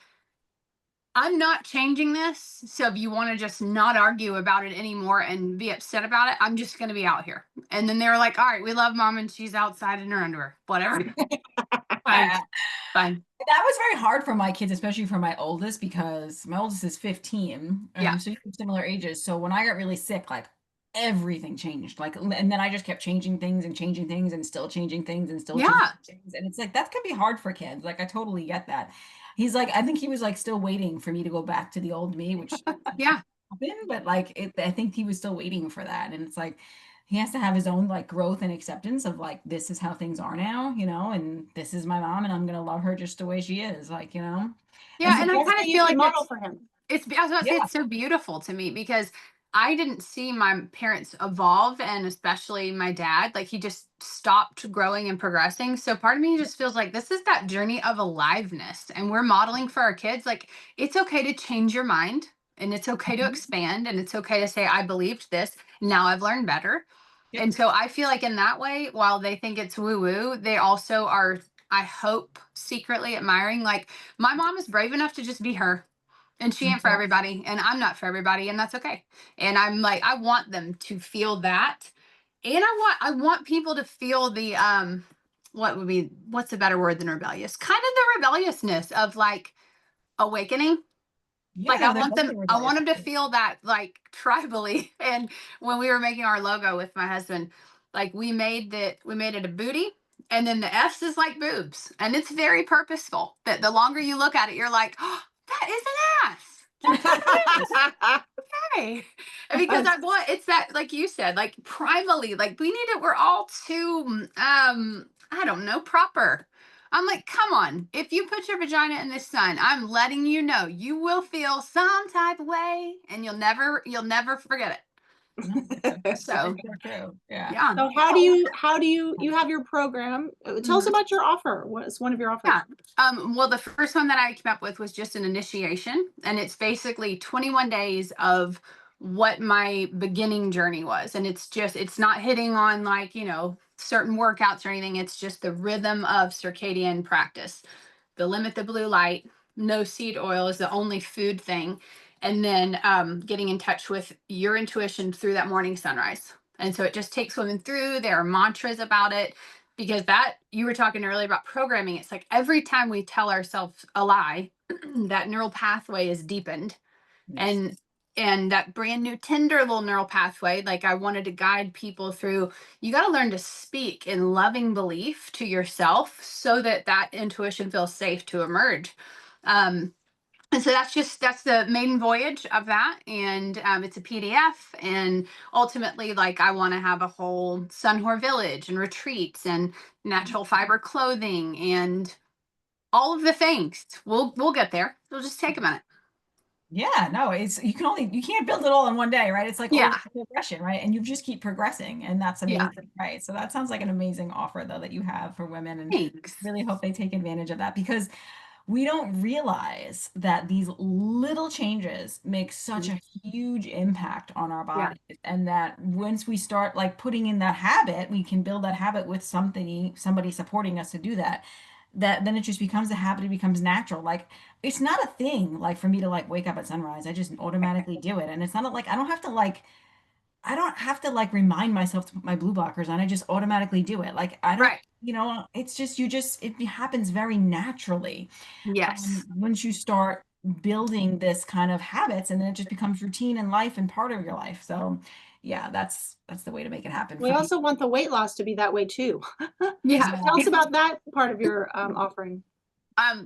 I'm not changing this. So if you want to just not argue about it anymore and be upset about it, I'm just going to be out here. And then they were like, all right, we love mom and she's outside in her underwear. Whatever. Fine. Fine. That was very hard for my kids, especially for my oldest, because my oldest is 15. Yeah. So you have similar ages. So when I got really sick, like everything changed. Like, and then I just kept changing things and still changing things and still changing Yeah. things. And it's like that can be hard for kids. Like I totally get that. He's like, I think he was like still waiting for me to go back to the old me, which Yeah. happened, but like I think he was still waiting for that. And it's like he has to have his own like growth and acceptance of like this is how things are now, and this is my mom and I'm gonna love her just the way she is, like, And Yeah. so And I That's kind what of you feel can like model for him. I was about to say, yeah, it's so beautiful to me because I didn't see my parents evolve, and especially my dad, like he just stopped growing and progressing. So part of me just feels like this is that journey of aliveness, and we're modeling for our kids. Like it's okay to change your mind, and it's okay to mhm, expand, and it's okay to say, I believed this. Now I've learned better. yep, And so I feel like in that way, while they think it's woo woo, they also are, I hope, secretly admiring. Like my mom is brave enough to just be her, and she ain't for yeah, everybody, and I'm not for everybody, and that's okay. And I'm like, I want them to feel that, and I want people to feel the what's a better word than rebellious, kind of the rebelliousness of like awakening. Like yeah, they're definitely I rebellious. want them to feel that like tribally. And when we were making our logo with my husband, like we made it a booty, and then the F's is like boobs, and it's very purposeful. That the longer you look at it, you're like, oh, that is an ass. That's what it is. Okay. And because I want, it's that, like you said, like primally, like we need it. We're all too I don't know, proper. I'm like, come on. If you put your vagina in the sun, I'm letting you know you will feel some type of way, and you'll never forget it. No, that's So so true. Yeah. yeah. So how do you have your program? Tell us Mhm. about your offer. What is one of your offers? Yeah. Well, the first one that I came up with was just an initiation, and it's basically 21 days of what my beginning journey was. And it's not hitting on like, certain workouts or anything. It's just the rhythm of circadian practice, the limit the blue light, no seed oil is the only food thing. And then getting in touch with your intuition through that morning sunrise. And so it just takes women through. There are mantras about it, because that you were talking earlier about programming. It's like every time we tell ourselves a lie, that neural pathway is deepened. Yes. And that brand new tender little neural pathway, like I wanted to guide people through, you got to learn to speak in loving belief to yourself so that that intuition feels safe to emerge. And so that's the maiden voyage of that. And it's a PDF. And ultimately, like I want to have a whole SunWhore village and retreats and natural fiber clothing and all of the things. We'll get there. It'll just take a minute. Yeah, no, you can't build it all in one day, right? It's like Yeah. always progression, right? And you just keep progressing, and that's Yeah. amazing, right? So that sounds like an amazing offer though that you have for women, and Thanks. really hope they take advantage of that, because we don't realize that these little changes make such a huge impact on our Yeah. bodies, and that once we start like putting in that habit, we can build that habit with somebody supporting us to do that. That then it just becomes a habit, it becomes natural. Like it's not a thing like for me to like wake up at sunrise. I just automatically do it. And it's not like I don't have to like remind myself to put my blue blockers on. I just automatically do it. Like I don't, Right. it's just it happens very naturally. Yes. Once you start building this kind of habits, and then it just becomes routine in life and part of your life. So yeah, that's the way to make it happen We for people. also want the weight loss to be that way too. So Yeah. tell us about that part of your offering.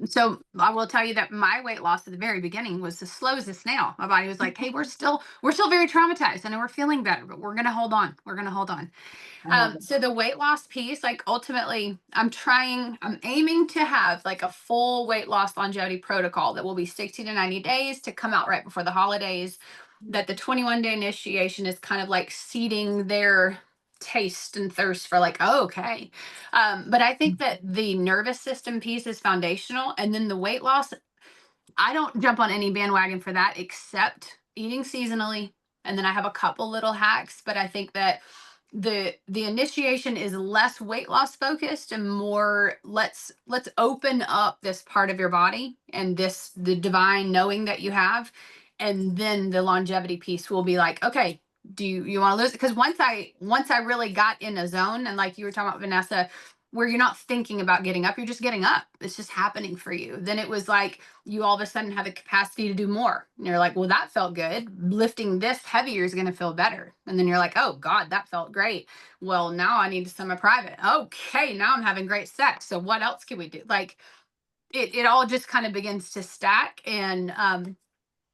So I will tell you that my weight loss at the very beginning was as slow as a snail. My body was like, "Hey, we're still very traumatized, and we're feeling better, but we're gonna hold on. We're gonna hold on." I love it. So the weight loss piece, like ultimately, I'm aiming to have like a full weight loss longevity protocol that will be 60 to 90 days to come out right before the holidays. That the 21-day initiation is kind of like seeding their taste and thirst for like, oh, okay. But I think that the nervous system piece is foundational. And then the weight loss, I don't jump on any bandwagon for that except eating seasonally. And then I have a couple little hacks, but I think that the initiation is less weight loss focused and more let's open up this part of your body and the divine knowing that you have. And then the longevity piece will be like, okay, do you want to lose it? Because once I really got in a zone, and like you were talking about, Vanessa, where you're not thinking about getting up, you're just getting up, it's just happening for you, then it was like you all of a sudden have the capacity to do more. And you're like, well, that felt good. Lifting this heavier is going to feel better. And then you're like, oh God, that felt great. Well, now I need some private. Okay, now I'm having great sex. So what else can we do? Like it all just kind of begins to stack. And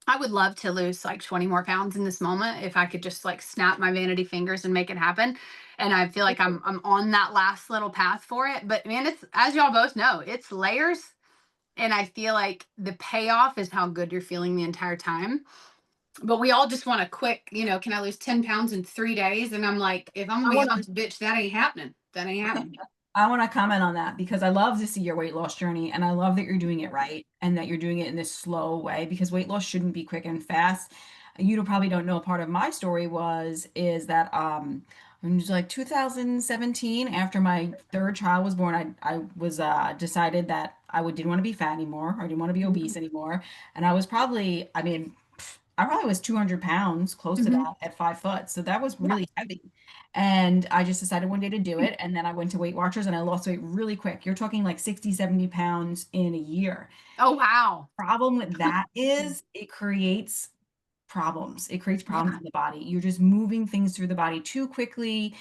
I would love to lose like 20 more pounds in this moment if I could just like snap my vanity fingers and make it happen. And I feel like I'm on that last little path for it. But man, it's, as y'all both know, it's layers. And I feel like the payoff is how good you're feeling the entire time. But we all just want a quick, can I lose 10 pounds in 3 days? And I'm like, if I'm gonna be honest, bitch, that ain't happening. That ain't happening. I want to comment on that because I love to see your weight loss journey and I love that you're doing it right and that you're doing it in this slow way because weight loss shouldn't be quick and fast. You probably don't know part of my story is that it was like 2017 after my third child was born, I was decided that didn't want to be fat anymore. I didn't want to be obese anymore. And I was probably, I mean, I probably was 200 pounds, close to Mhm. that at 5 foot. So that was Yeah. really heavy. And I just decided one day to do it. And then I went to Weight Watchers and I lost weight really quick. You're talking like 60, 70 pounds in a year. Oh wow. Problem with that is it creates problems. It creates problems Yeah. in the body. You're just moving things through the body too quickly.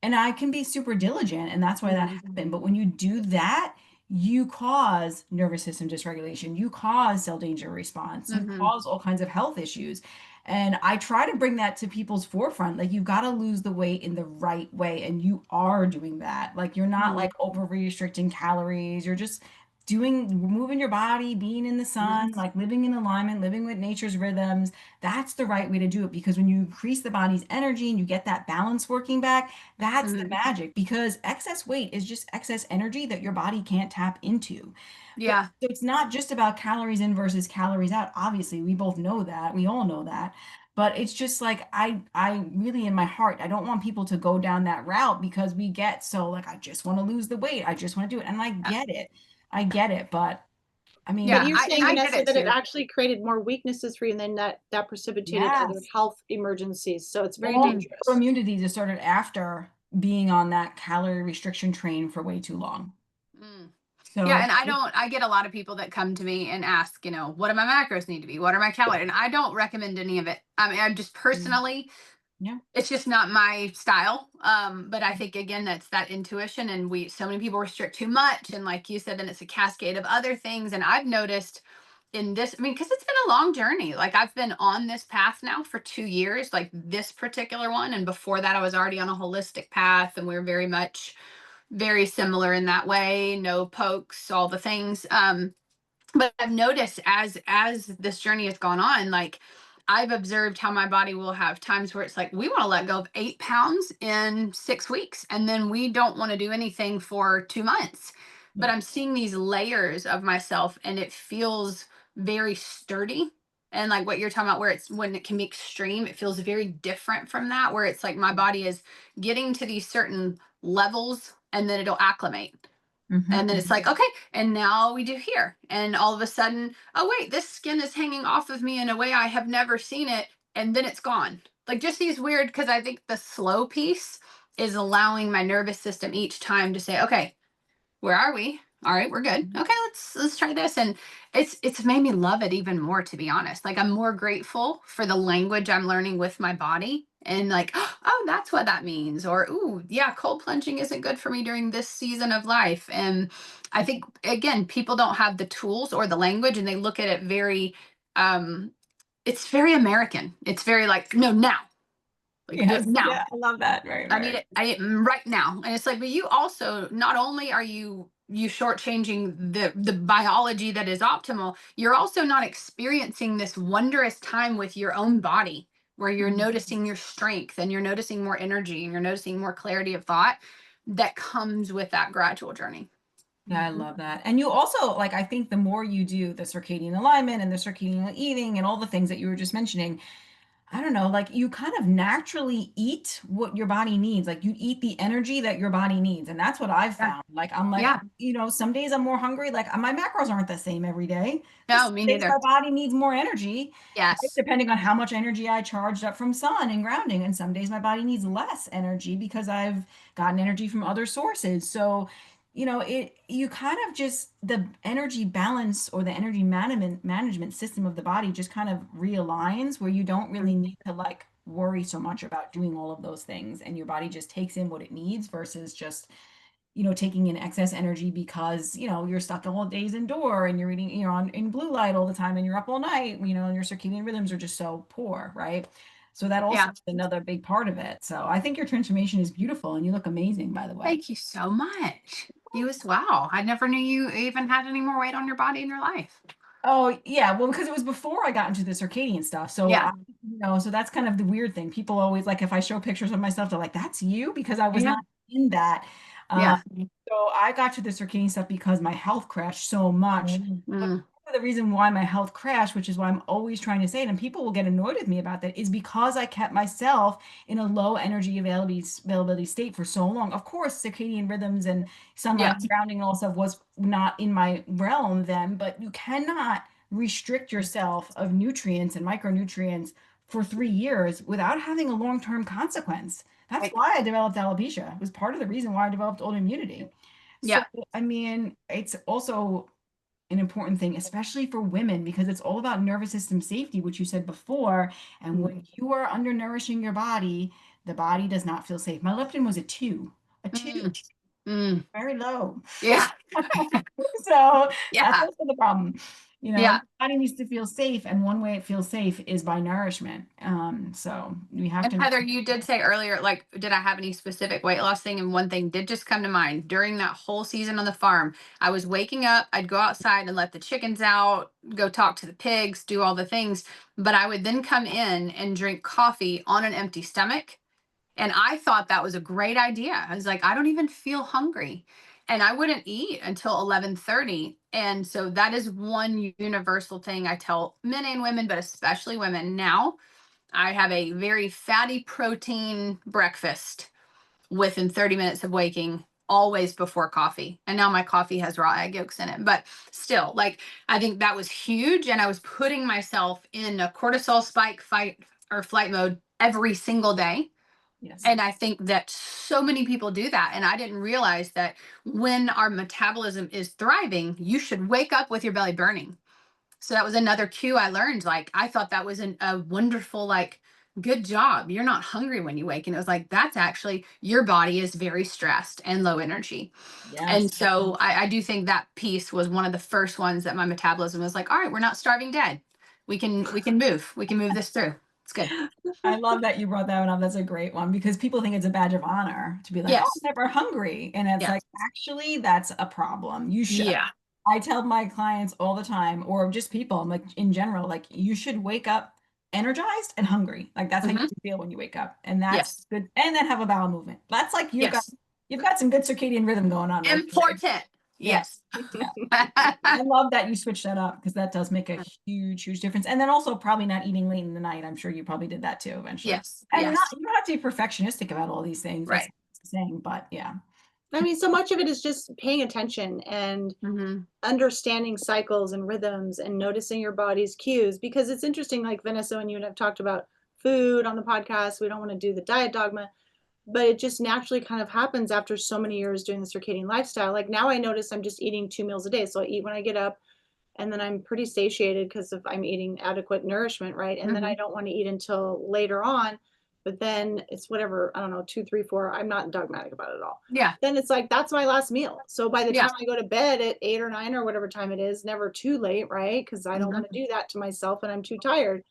And I can be super diligent, and that's why that happened. But when you do that, you cause nervous system dysregulation, you cause cell danger response, you Hmm. cause all kinds of health issues. And I try to bring that to people's forefront. Like, you got to lose the weight in the right way. And you are doing that. Like, you're not like over restricting calories. You're just moving your body, being in the sun, like living in alignment, living with nature's rhythms. That's the right way to do it because when you increase the body's energy and you get that balance working back, that's the Hmm. magic because excess weight is just excess energy that your body can't tap into. But Yeah. so it's not just about calories in versus calories out. Obviously, we both know that. We all know that. But it's just like I really in my heart, I don't want people to go down that route because we get so like I just want to lose the weight. I just want to do it. And I get it. I get it, but I But Yeah. mean, you're And saying, I get Vanessa, it that it too. actually created more weaknesses for you, and then that precipitated other yes, health emergencies. So it's very all dangerous. autoimmunity just started after being on that calorie restriction train for way too long. Mm. Yeah, So, and I get a lot of people that come to me and ask, what do my macros need to be? What are my calories? And I don't recommend any of it. I mean, I just personally, yeah. it's just not my style. But I think again, that's that intuition, and so many people restrict too much, and like you said, then it's a cascade of other things. And I've noticed in this, I mean, because it's been a long journey. Like I've been on this path now for 2 years, like this particular one, and before that, I was already on a holistic path, and we are very much very similar in that way. No pokes, all the things. But I've noticed as this journey has gone on, like I've observed how my body will have times where it's like we want to let go of 8 pounds in 6 weeks, and then we don't want to do anything for 2 months. But Yeah. I'm seeing these layers of myself, and it feels very sturdy. And like what you're talking about, where it's when it can be extreme, it feels very different from that, where it's like my body is getting to these certain levels, and then it'll acclimate. And then it's Hmm. like, okay, and now we do here. And all of a sudden, oh, wait, this skin is hanging off of me in a way I have never seen it. And then it's gone. Like just these weird, because I think the slow piece is allowing my nervous system each time to say, okay, where are we? All right, we're good. Okay, let's try this. And it's made me love it even more, to be honest. Like I'm more grateful for the language I'm learning with my body and like, oh, that's what that means. Or, ooh, yeah, cold plunging isn't good for me during this season of life. And I think, again, people don't have the tools or the language, and they look at it very, um, it's very American. It's very like, no, now, like, do it Yes. now. Yeah. I love that. Right. I need Right. it. I need it right now. And it's like, but you also, not only are you shortchanging the biology that is optimal, you're also not experiencing this wondrous time with your own body, where you're Mhm. noticing your strength and you're noticing more energy and you're noticing more clarity of thought that comes with that gradual journey. Yeah, I love that. And you also, like, I think the more you do the circadian alignment and the circadian eating and all the things that you were just mentioning, I don't know, like you kind of naturally eat what your body needs. Like you eat the energy that your body needs. And that's what I've Yeah. found. Like I'm like, Yeah. some days I'm more hungry. Like my macros aren't the same every day. No, Just me some days my neither. body needs more energy, right? Yes. Depending on how much energy I charged up from sun and grounding. And some days my body needs less energy because I've gotten energy from other sources. So you kind of just the energy balance or the energy management system of the body just kind of realigns where you don't really need to like worry so much about doing all of those things, and your body just takes in what it needs versus just taking in excess energy because you're stuck all days indoor and you're eating in blue light all the time and you're up all night, and your circadian rhythms are just so poor, right? So that also Yeah. is another big part of it. So I think your transformation is beautiful and you look amazing, by the way. Thank you so much. You as well. I never knew you even had any more weight on your body in your life. Oh, yeah. Well, because it was before I got into the circadian stuff. So, Yeah. so that's kind of the weird thing. People always like, if I show pictures of myself, they're like, that's you, because I was Yeah. not in that. Yeah. So I got to the circadian stuff because my health crashed so much. But Mm. part of the reason why my health crashed, which is why I'm always trying to say it, and people will get annoyed with me about that, is because I kept myself in a low energy availability state for so long. Of course, circadian rhythms and sunlight Yeah. and grounding and all stuff was not in my realm then, but you cannot restrict yourself of nutrients and micronutrients for 3 years without having a long-term consequence. That's Right. why I developed alopecia. It was part of the reason why I developed autoimmunity. So, Yeah. I mean, it's also an important thing, especially for women, because it's all about nervous system safety, which you said before. And when you are undernourishing your body, the body does not feel safe. My leptin was a two, Mm. Mm. very low. Yeah. So that's Yeah. also the problem. Yeah. The body needs to feel safe, and one way it feels safe is by nourishment. So we have And to. Heather, you did say earlier, like, did I have any specific weight loss thing? And one thing did just come to mind during that whole season on the farm. I was waking up, I'd go outside and let the chickens out, go talk to the pigs, do all the things. But I would then come in and drink coffee on an empty stomach. And I thought that was a great idea. I was like, I don't even feel hungry. And I wouldn't eat until 11:30. And so that is one universal thing I tell men and women, but especially women now. I have a very fatty protein breakfast within 30 minutes of waking, always before coffee. And now my coffee has raw egg yolks in it. But still, like, I think that was huge. And I was putting myself in a cortisol spike fight or flight mode every single day. Yes. And I think that so many people do that. And I didn't realize that when our metabolism is thriving, you should wake up with your belly burning. So that was another cue I learned. Like, I thought that was a wonderful, like, good job. You're not hungry when you wake. And it was like, that's actually your body is very stressed and low energy. And Yes. so I do think that piece was one of the first ones that my metabolism was like, all right, we're not starving dead. We can move. We can move this through. It's good. I love that you brought that one up. That's a great one because people think it's a badge of honor to be like, oh, I'm Yes. never hungry. And it's Yes. like, actually, that's a problem. You should. Yeah. I tell my clients all the time, or just people, I'm like in general, like you should wake up energized and hungry. Like that's how you Hmm. should feel when you wake up. And that's Yes. good. And then have a bowel movement. That's like Yes. you've got some good circadian rhythm going on right there. Important. Yeah. Yes. Yeah. I love that you switched that up because that does make a huge, huge difference. And then also probably not eating late in the night. I'm sure you probably did that too eventually. Yes. And Yes. you don't have to be perfectionistic about all these things. That's Right. the saying, but yeah. I mean, so much of it is just paying attention and Hmm. understanding cycles and rhythms and noticing your body's cues, because it's interesting, like Vanessa and you and I've talked about food on the podcast. We don't want to do the diet dogma, but it just naturally kind of happens after so many years doing the circadian lifestyle. Like now I notice I'm just eating 2 meals a day. So I eat when I get up, and then I'm pretty satiated because I'm eating adequate nourishment, right? And then I Hmm. don't want to eat until later on. but then it's whatever, I don't know, 2, 3, 4. I'm not dogmatic about it at all. Yeah. Then it's like, that's my last meal. So by the Yeah. time I go to bed at 8 or 9 or whatever time it is, never too late, right? Because I don't want to do that to myself and I'm too tired.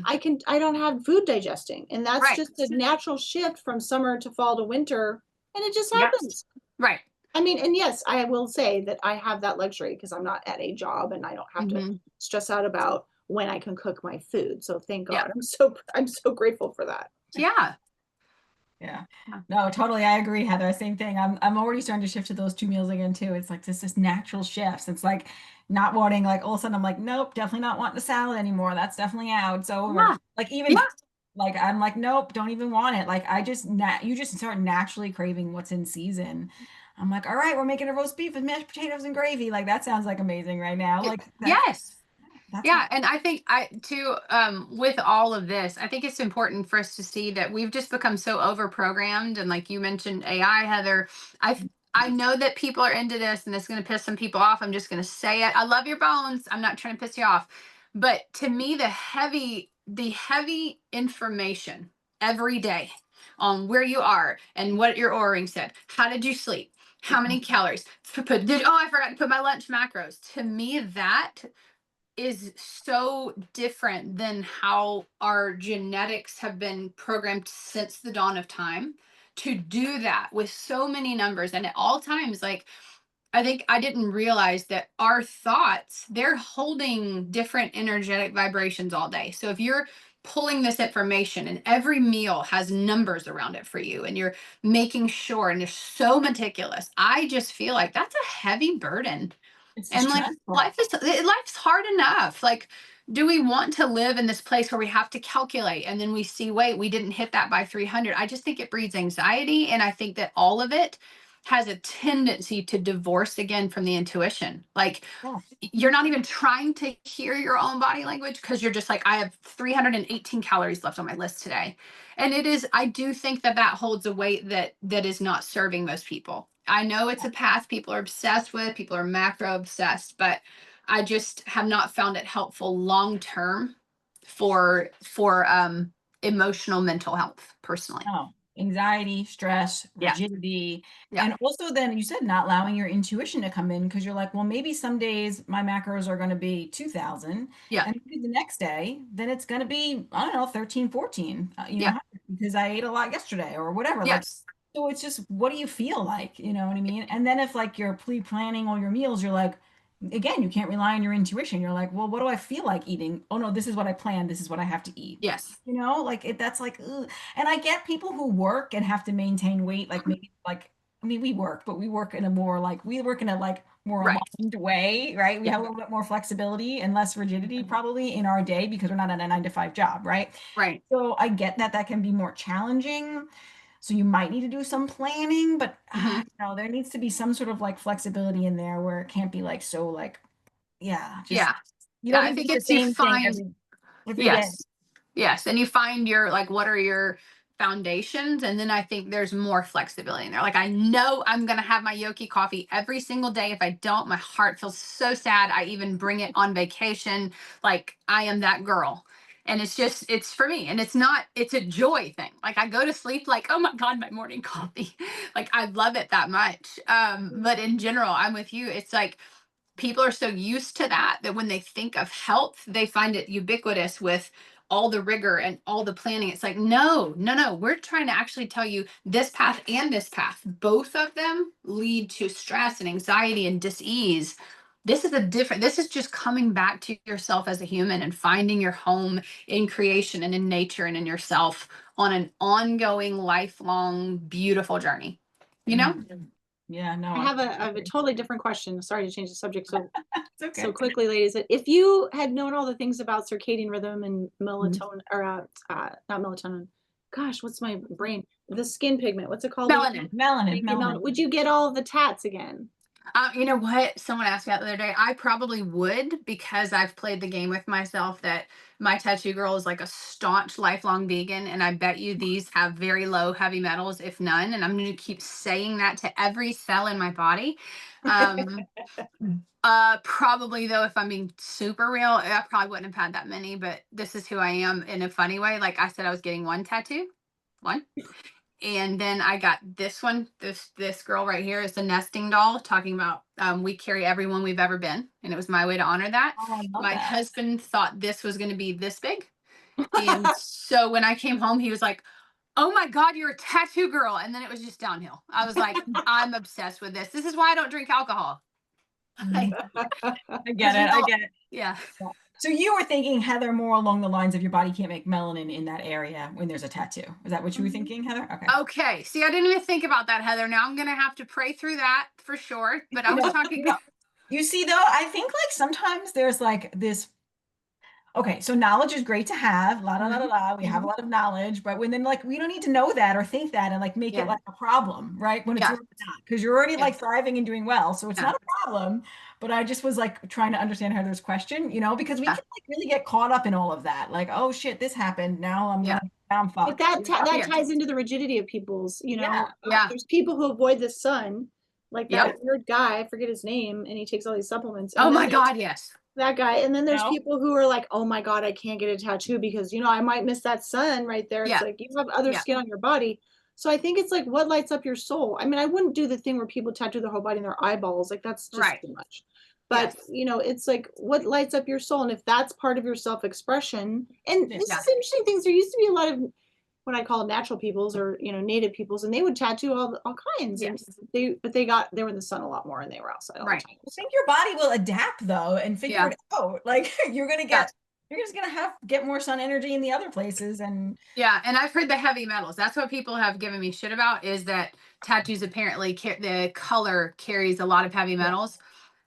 I don't have food digesting. And that's Right. just a natural shift from summer to fall to winter. And it just Yes. happens. Right. I mean, and yes, I will say that I have that luxury because I'm not at a job and I don't have to stress out about when I can cook my food. So thank God. Yeah. I'm so grateful for that. Yeah. Yeah. No, totally. I agree, Heather. Same thing. I'm already starting to shift to those 2 meals again too. It's like this natural shifts. It's like not wanting, like all of a sudden I'm like, nope, definitely not wanting the salad anymore. That's definitely out. It's over. Yeah. Like even like I'm like, nope, don't even want it. Like I just you just start naturally craving what's in season. I'm like, all right, we're making a roast beef with mashed potatoes and gravy. Like that sounds like amazing right now. Like yes. That's yeah. And I think with all of this, I think it's important for us to see that we've just become so over programmed. And like you mentioned AI, Heather, I know that people are into this and it's going to piss some people off. I'm just going to say it. I love your bones. I'm not trying to piss you off. But to me, the heavy information every day on where you are and what your O-ring said. How did you sleep? How many calories? I forgot to put my lunch macros. To me, that is so different than how our genetics have been programmed since the dawn of time to do that with so many numbers and at all times. Like I think I didn't realize that our thoughts, they're holding different energetic vibrations all day. So if you're pulling this information and every meal has numbers around it for you and you're making sure and you're so meticulous, I just feel like that's a heavy burden. And like life's hard enough. Like, do we want to live in this place where we have to calculate and then we see, wait, we didn't hit that by 300? I just think it breeds anxiety. And I think that all of it has a tendency to divorce again from the intuition. Like you're not even trying to hear your own body language because you're just like, I have 318 calories left on my list today. And I do think that holds a weight that is not serving most people. I know it's a path people are obsessed with, people are macro obsessed, but I just have not found it helpful long term for emotional mental health personally. Oh, anxiety, stress, rigidity. And also then you said not allowing your intuition to come in because you're like, well, maybe some days my macros are going to be 2000. Yeah. And maybe the next day, then it's going to be, I don't know, 13, 14, because I ate a lot yesterday or whatever. Yes. So it's just, what do you feel like? You know what I mean? And then if like you're pre-planning all your meals, you're like, again, you can't rely on your intuition. You're like, well, what do I feel like eating? Oh no, this is what I planned. This is what I have to eat. Yes. That's like, ugh. And I get people who work and have to maintain weight, like maybe like, I mean, we work, but we work in a more more aligned way, right? We have a little bit more flexibility and less rigidity probably in our day because we're not in a 9-to-5 job, right? Right. So I get that can be more challenging. So you might need to do some planning, but there needs to be some sort of like flexibility in there where it can't be like so like, you don't I think do the it's you same find thing every day. Yes. And you find your like what are your foundations, and then I think there's more flexibility in there. Like I know I'm gonna have my Yoki coffee every single day. If I don't, my heart feels so sad. I even bring it on vacation. Like I am that girl. And it's for me. And it's a joy thing. Like I go to sleep like, oh my God, my morning coffee. Like I love it that much. But in general, I'm with you. It's like people are so used to that when they think of health, they find it ubiquitous with all the rigor and all the planning. It's like, no. We're trying to actually tell you this path and this path. Both of them lead to stress and anxiety and dis-ease. This is just coming back to yourself as a human and finding your home in creation and in nature and in yourself on an ongoing, lifelong, beautiful journey. You know? Yeah, no. I have a totally different question. Sorry to change the subject so quickly, ladies. If you had known all the things about circadian rhythm and melatonin, or not melatonin, gosh, what's my brain? The skin pigment, what's it called? Melanin. Would you get all of the tats again? You know what? Someone asked me that the other day. I probably would because I've played the game with myself that my tattoo girl is like a staunch lifelong vegan. And I bet you these have very low heavy metals, if none. And I'm going to keep saying that to every cell in my body. Probably though, if I'm being super real, I probably wouldn't have had that many, but this is who I am in a funny way. Like I said, I was getting one tattoo. one. And then I got this one. This girl right here is the nesting doll, talking about we carry everyone we've ever been, and it was my way to honor that. Oh, I love My that. husband thought this was going to be this big, and so when I came home, he was like, "Oh my God, you're a tattoo girl!" And then it was just downhill. I was like, "I'm obsessed with this. This is why I don't drink alcohol." I get it. I get it. Yeah. So you were thinking, Heather, more along the lines of your body can't make melanin in that area when there's a tattoo. Is that what you were thinking, Heather? Okay. Okay. See, I didn't even think about that, Heather. Now I'm going to have to pray through that for sure. But I was talking. You see, though, I think like sometimes there's like this. Okay, so knowledge is great to have. La la la la la. We have a lot of knowledge, but when then like we don't need to know that or think that and like make it like a problem, right? When it's not, because you're already like thriving and doing well, so it's not a problem. But I just was like trying to understand Heather's question, because we can like really get caught up in all of that. Like, oh shit, this happened. Now I'm fucked. But that ties into the rigidity of people's, Yeah. there's people who avoid the sun, like that weird guy, I forget his name, and he takes all these supplements. Oh my God, yes. That guy. And then there's people who are like, oh my God, I can't get a tattoo because, I might miss that sun right there. It's like you have other skin on your body. So I think it's like what lights up your soul. I mean, I wouldn't do the thing where people tattoo their whole body in their eyeballs. Like that's just too much. But it's like what lights up your soul. And if that's part of your self-expression, and this is interesting things. There used to be a lot of what I call natural peoples or native peoples, and they would tattoo all kinds. And they were in the sun a lot more and they were outside all the time. I think your body will adapt though and figure it out. Like you're just gonna get more sun energy in the other places. And and I've heard the heavy metals. That's what people have given me shit about, is that tattoos apparently the color carries a lot of heavy metals.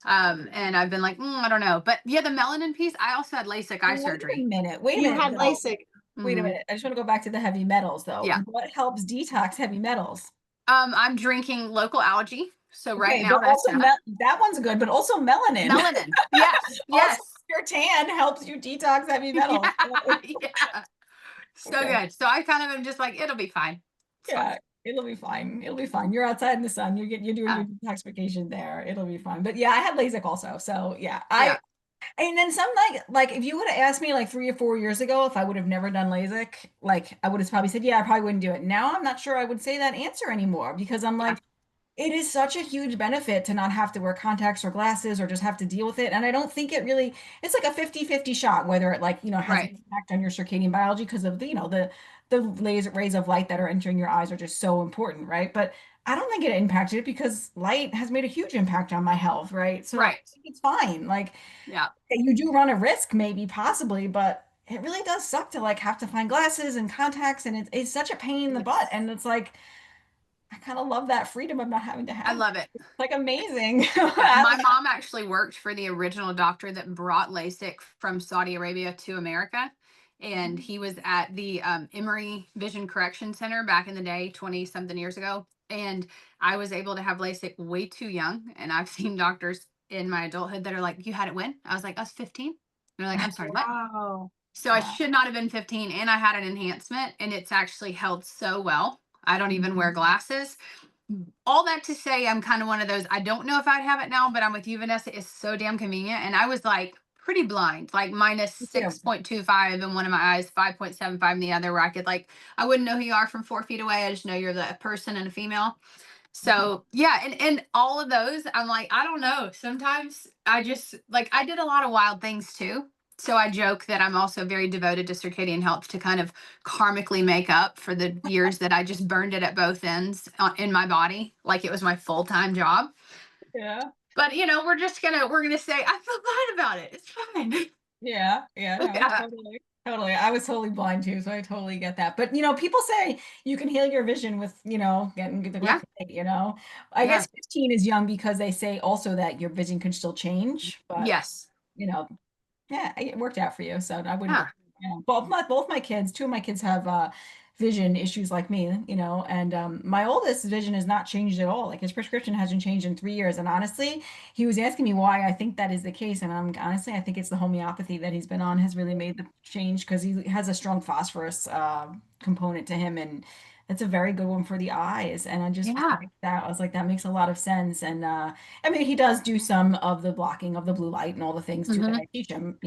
And I've been like, I don't know. But the melanin piece, I also had LASIK eye surgery. Wait a minute. You had LASIK. Wait a minute. I just want to go back to the heavy metals though. Yeah. What helps detox heavy metals? I'm drinking local algae. So now that's that one's good, but also melanin. Melanin. Yes. Yes. Your tan helps you detox heavy metals. So good. So I kind of am just like, it'll be fine. It'll be fine. It'll be fine. You're outside in the sun. You're doing your detoxification there. It'll be fine. But I had LASIK also. So and then some like if you would have asked me like 3 or 4 years ago if I would have never done LASIK, like I would have probably said, I probably wouldn't do it. Now I'm not sure I would say that answer anymore because I'm like, it is such a huge benefit to not have to wear contacts or glasses or just have to deal with it. And I don't think it's like a 50-50 shot, whether it has an impact on your circadian biology because of the laser rays of light that are entering your eyes are just so important, right? But I don't think it impacted it because light has made a huge impact on my health, right? So I think it's fine. Like, you do run a risk, maybe, possibly, but it really does suck to like have to find glasses and contacts, and it's such a pain in the butt. And it's like, I kind of love that freedom of not having to have. I love it. It's like amazing. My mom actually worked for the original doctor that brought LASIK from Saudi Arabia to America. And he was at the Emory Vision Correction Center back in the day, 20 something years ago. And I was able to have LASIK way too young. And I've seen doctors in my adulthood that are like, you had it when? I was like, I was 15. And they're like, I'm sorry, what? Wow. So I should not have been 15. And I had an enhancement and it's actually held so well. I don't even wear glasses. All that to say, I'm kind of one of those, I don't know if I'd have it now, but I'm with you, Vanessa. It's so damn convenient. And I was like pretty blind, like minus 6.25 in one of my eyes, 5.75 in the other, where I wouldn't know who you are from 4 feet away. I just know you're the person and a female. So and all of those, I'm like, I don't know. Sometimes I just I did a lot of wild things too. So I joke that I'm also very devoted to circadian health to kind of karmically make up for the years that I just burned it at both ends in my body, like it was my full-time job. Yeah. But we're gonna say I feel fine about it. It's fine. No, totally. I was totally blind too, so I totally get that. But people say you can heal your vision with getting the light. I guess 15 is young because they say also that your vision can still change. But it worked out for you, so I wouldn't. Both my kids, 2 of my kids have vision issues like me, and my oldest vision has not changed at all. Like his prescription hasn't changed in 3 years. And honestly, he was asking me why I think that is the case. And I think it's the homeopathy that he's been on has really made the change because he has a strong phosphorus component to him. And it's a very good one for the eyes. And I just like that. I was like, that makes a lot of sense. And I mean, he does do some of the blocking of the blue light and all the things too that I teach him,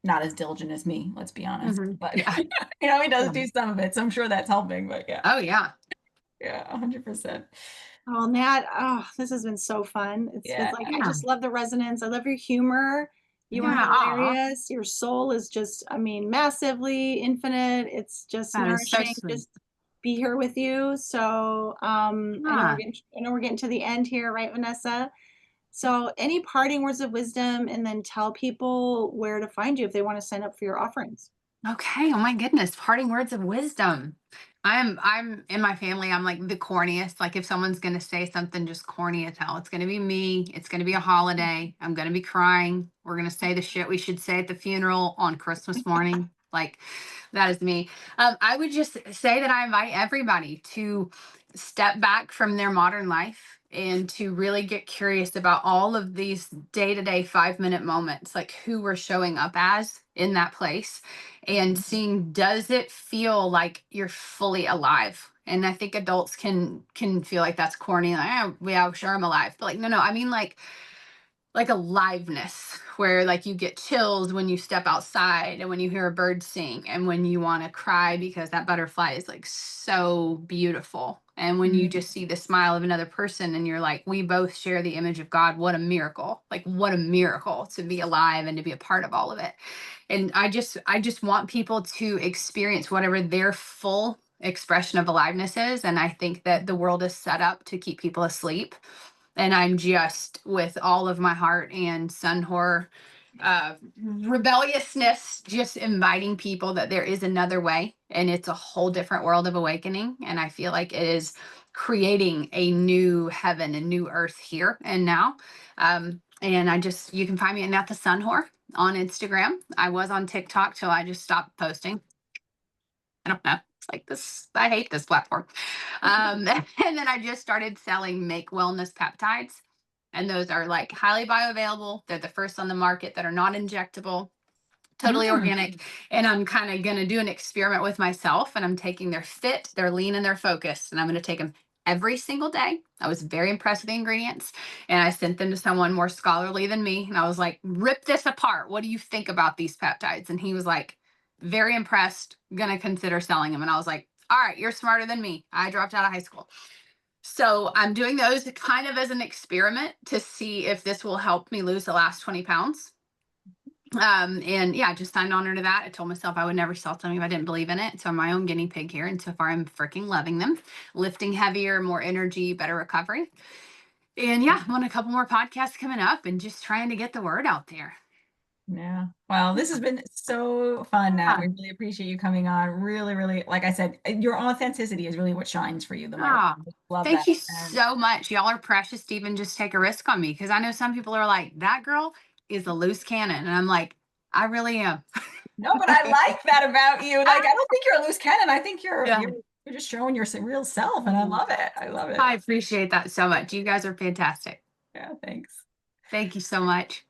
not as diligent as me, let's be honest. But Yeah. you know, he does do some of it, so I'm sure that's helping. But yeah, Oh yeah. yeah, 100%. Oh, Nat, oh, this has been so fun. It's Yeah, like I just love the resonance. I love your humor. You are Yeah. Aw. hilarious. Your soul is just, I mean, massively infinite. It's just That is so nourishing. sweet. Just be here with you. So Yeah. I know we're getting to the end here, right, Vanessa? So any parting words of wisdom, and then tell people where to find you if they want to sign up for your offerings. Okay. Oh my goodness. Parting words of wisdom. I'm in my family, I'm like the corniest. Like if someone's gonna say something just corny as hell, it's gonna be me. It's gonna be a holiday. I'm gonna be crying. We're gonna say the shit we should say at the funeral on Christmas morning. Like that is me. I would just say that I invite everybody to step back from their modern life and to really get curious about all of these day-to-day 5-minute moments, like who we're showing up as in that place, and seeing, does it feel like you're fully alive? And I think adults can feel like that's corny, like, oh, yeah, sure, I'm alive, but like, no, I mean like aliveness, where like you get chills when you step outside and when you hear a bird sing and when you want to cry because that butterfly is like so beautiful, and when you just see the smile of another person and you're like, we both share the image of God. What a miracle. Like what a miracle to be alive and to be a part of all of it. And I just want people to experience whatever their full expression of aliveness is, and I think that the world is set up to keep people asleep. And I'm just, with all of my heart and SunWhore rebelliousness, just inviting people that there is another way, and it's a whole different world of awakening. And I feel like it is creating a new heaven, a new earth here and now. And you can find me at Not the SunWhore on Instagram. I was on TikTok till I just stopped posting. I don't know. It's like this, I hate this platform. And then I just started selling Make Wellness peptides. And those are like highly bioavailable. They're the first on the market that are not injectable, totally organic. And I'm kind of going to do an experiment with myself. And I'm taking their fit, their lean, and their focus. And I'm going to take them every single day. I was very impressed with the ingredients. And I sent them to someone more scholarly than me. And I was like, rip this apart. What do you think about these peptides? And he was like, very impressed, gonna consider selling them. And I was like, all right, you're smarter than me. I dropped out of high school. So I'm doing those kind of as an experiment to see if this will help me lose the last 20 pounds. And yeah, just signed on to that. I told myself I would never sell something if I didn't believe in it. So I'm my own guinea pig here. And so far I'm freaking loving them, lifting heavier, more energy, better recovery. And yeah, I'm on a couple more podcasts coming up and just trying to get the word out there. Yeah. Well, this has been so fun, Nat. We really appreciate you coming on. Really, really, like I said, your authenticity is really what shines for you the most. Love thank that. you so much. Y'all are precious to even just take a risk on me, because I know some people are like, that girl is a loose cannon. And I'm like, I really am. No, but I like that about you. Like, I don't think you're a loose cannon. I think you're just showing your real self, and I love it. I love it. I appreciate that so much. You guys are fantastic. Yeah, thanks. Thank you so much.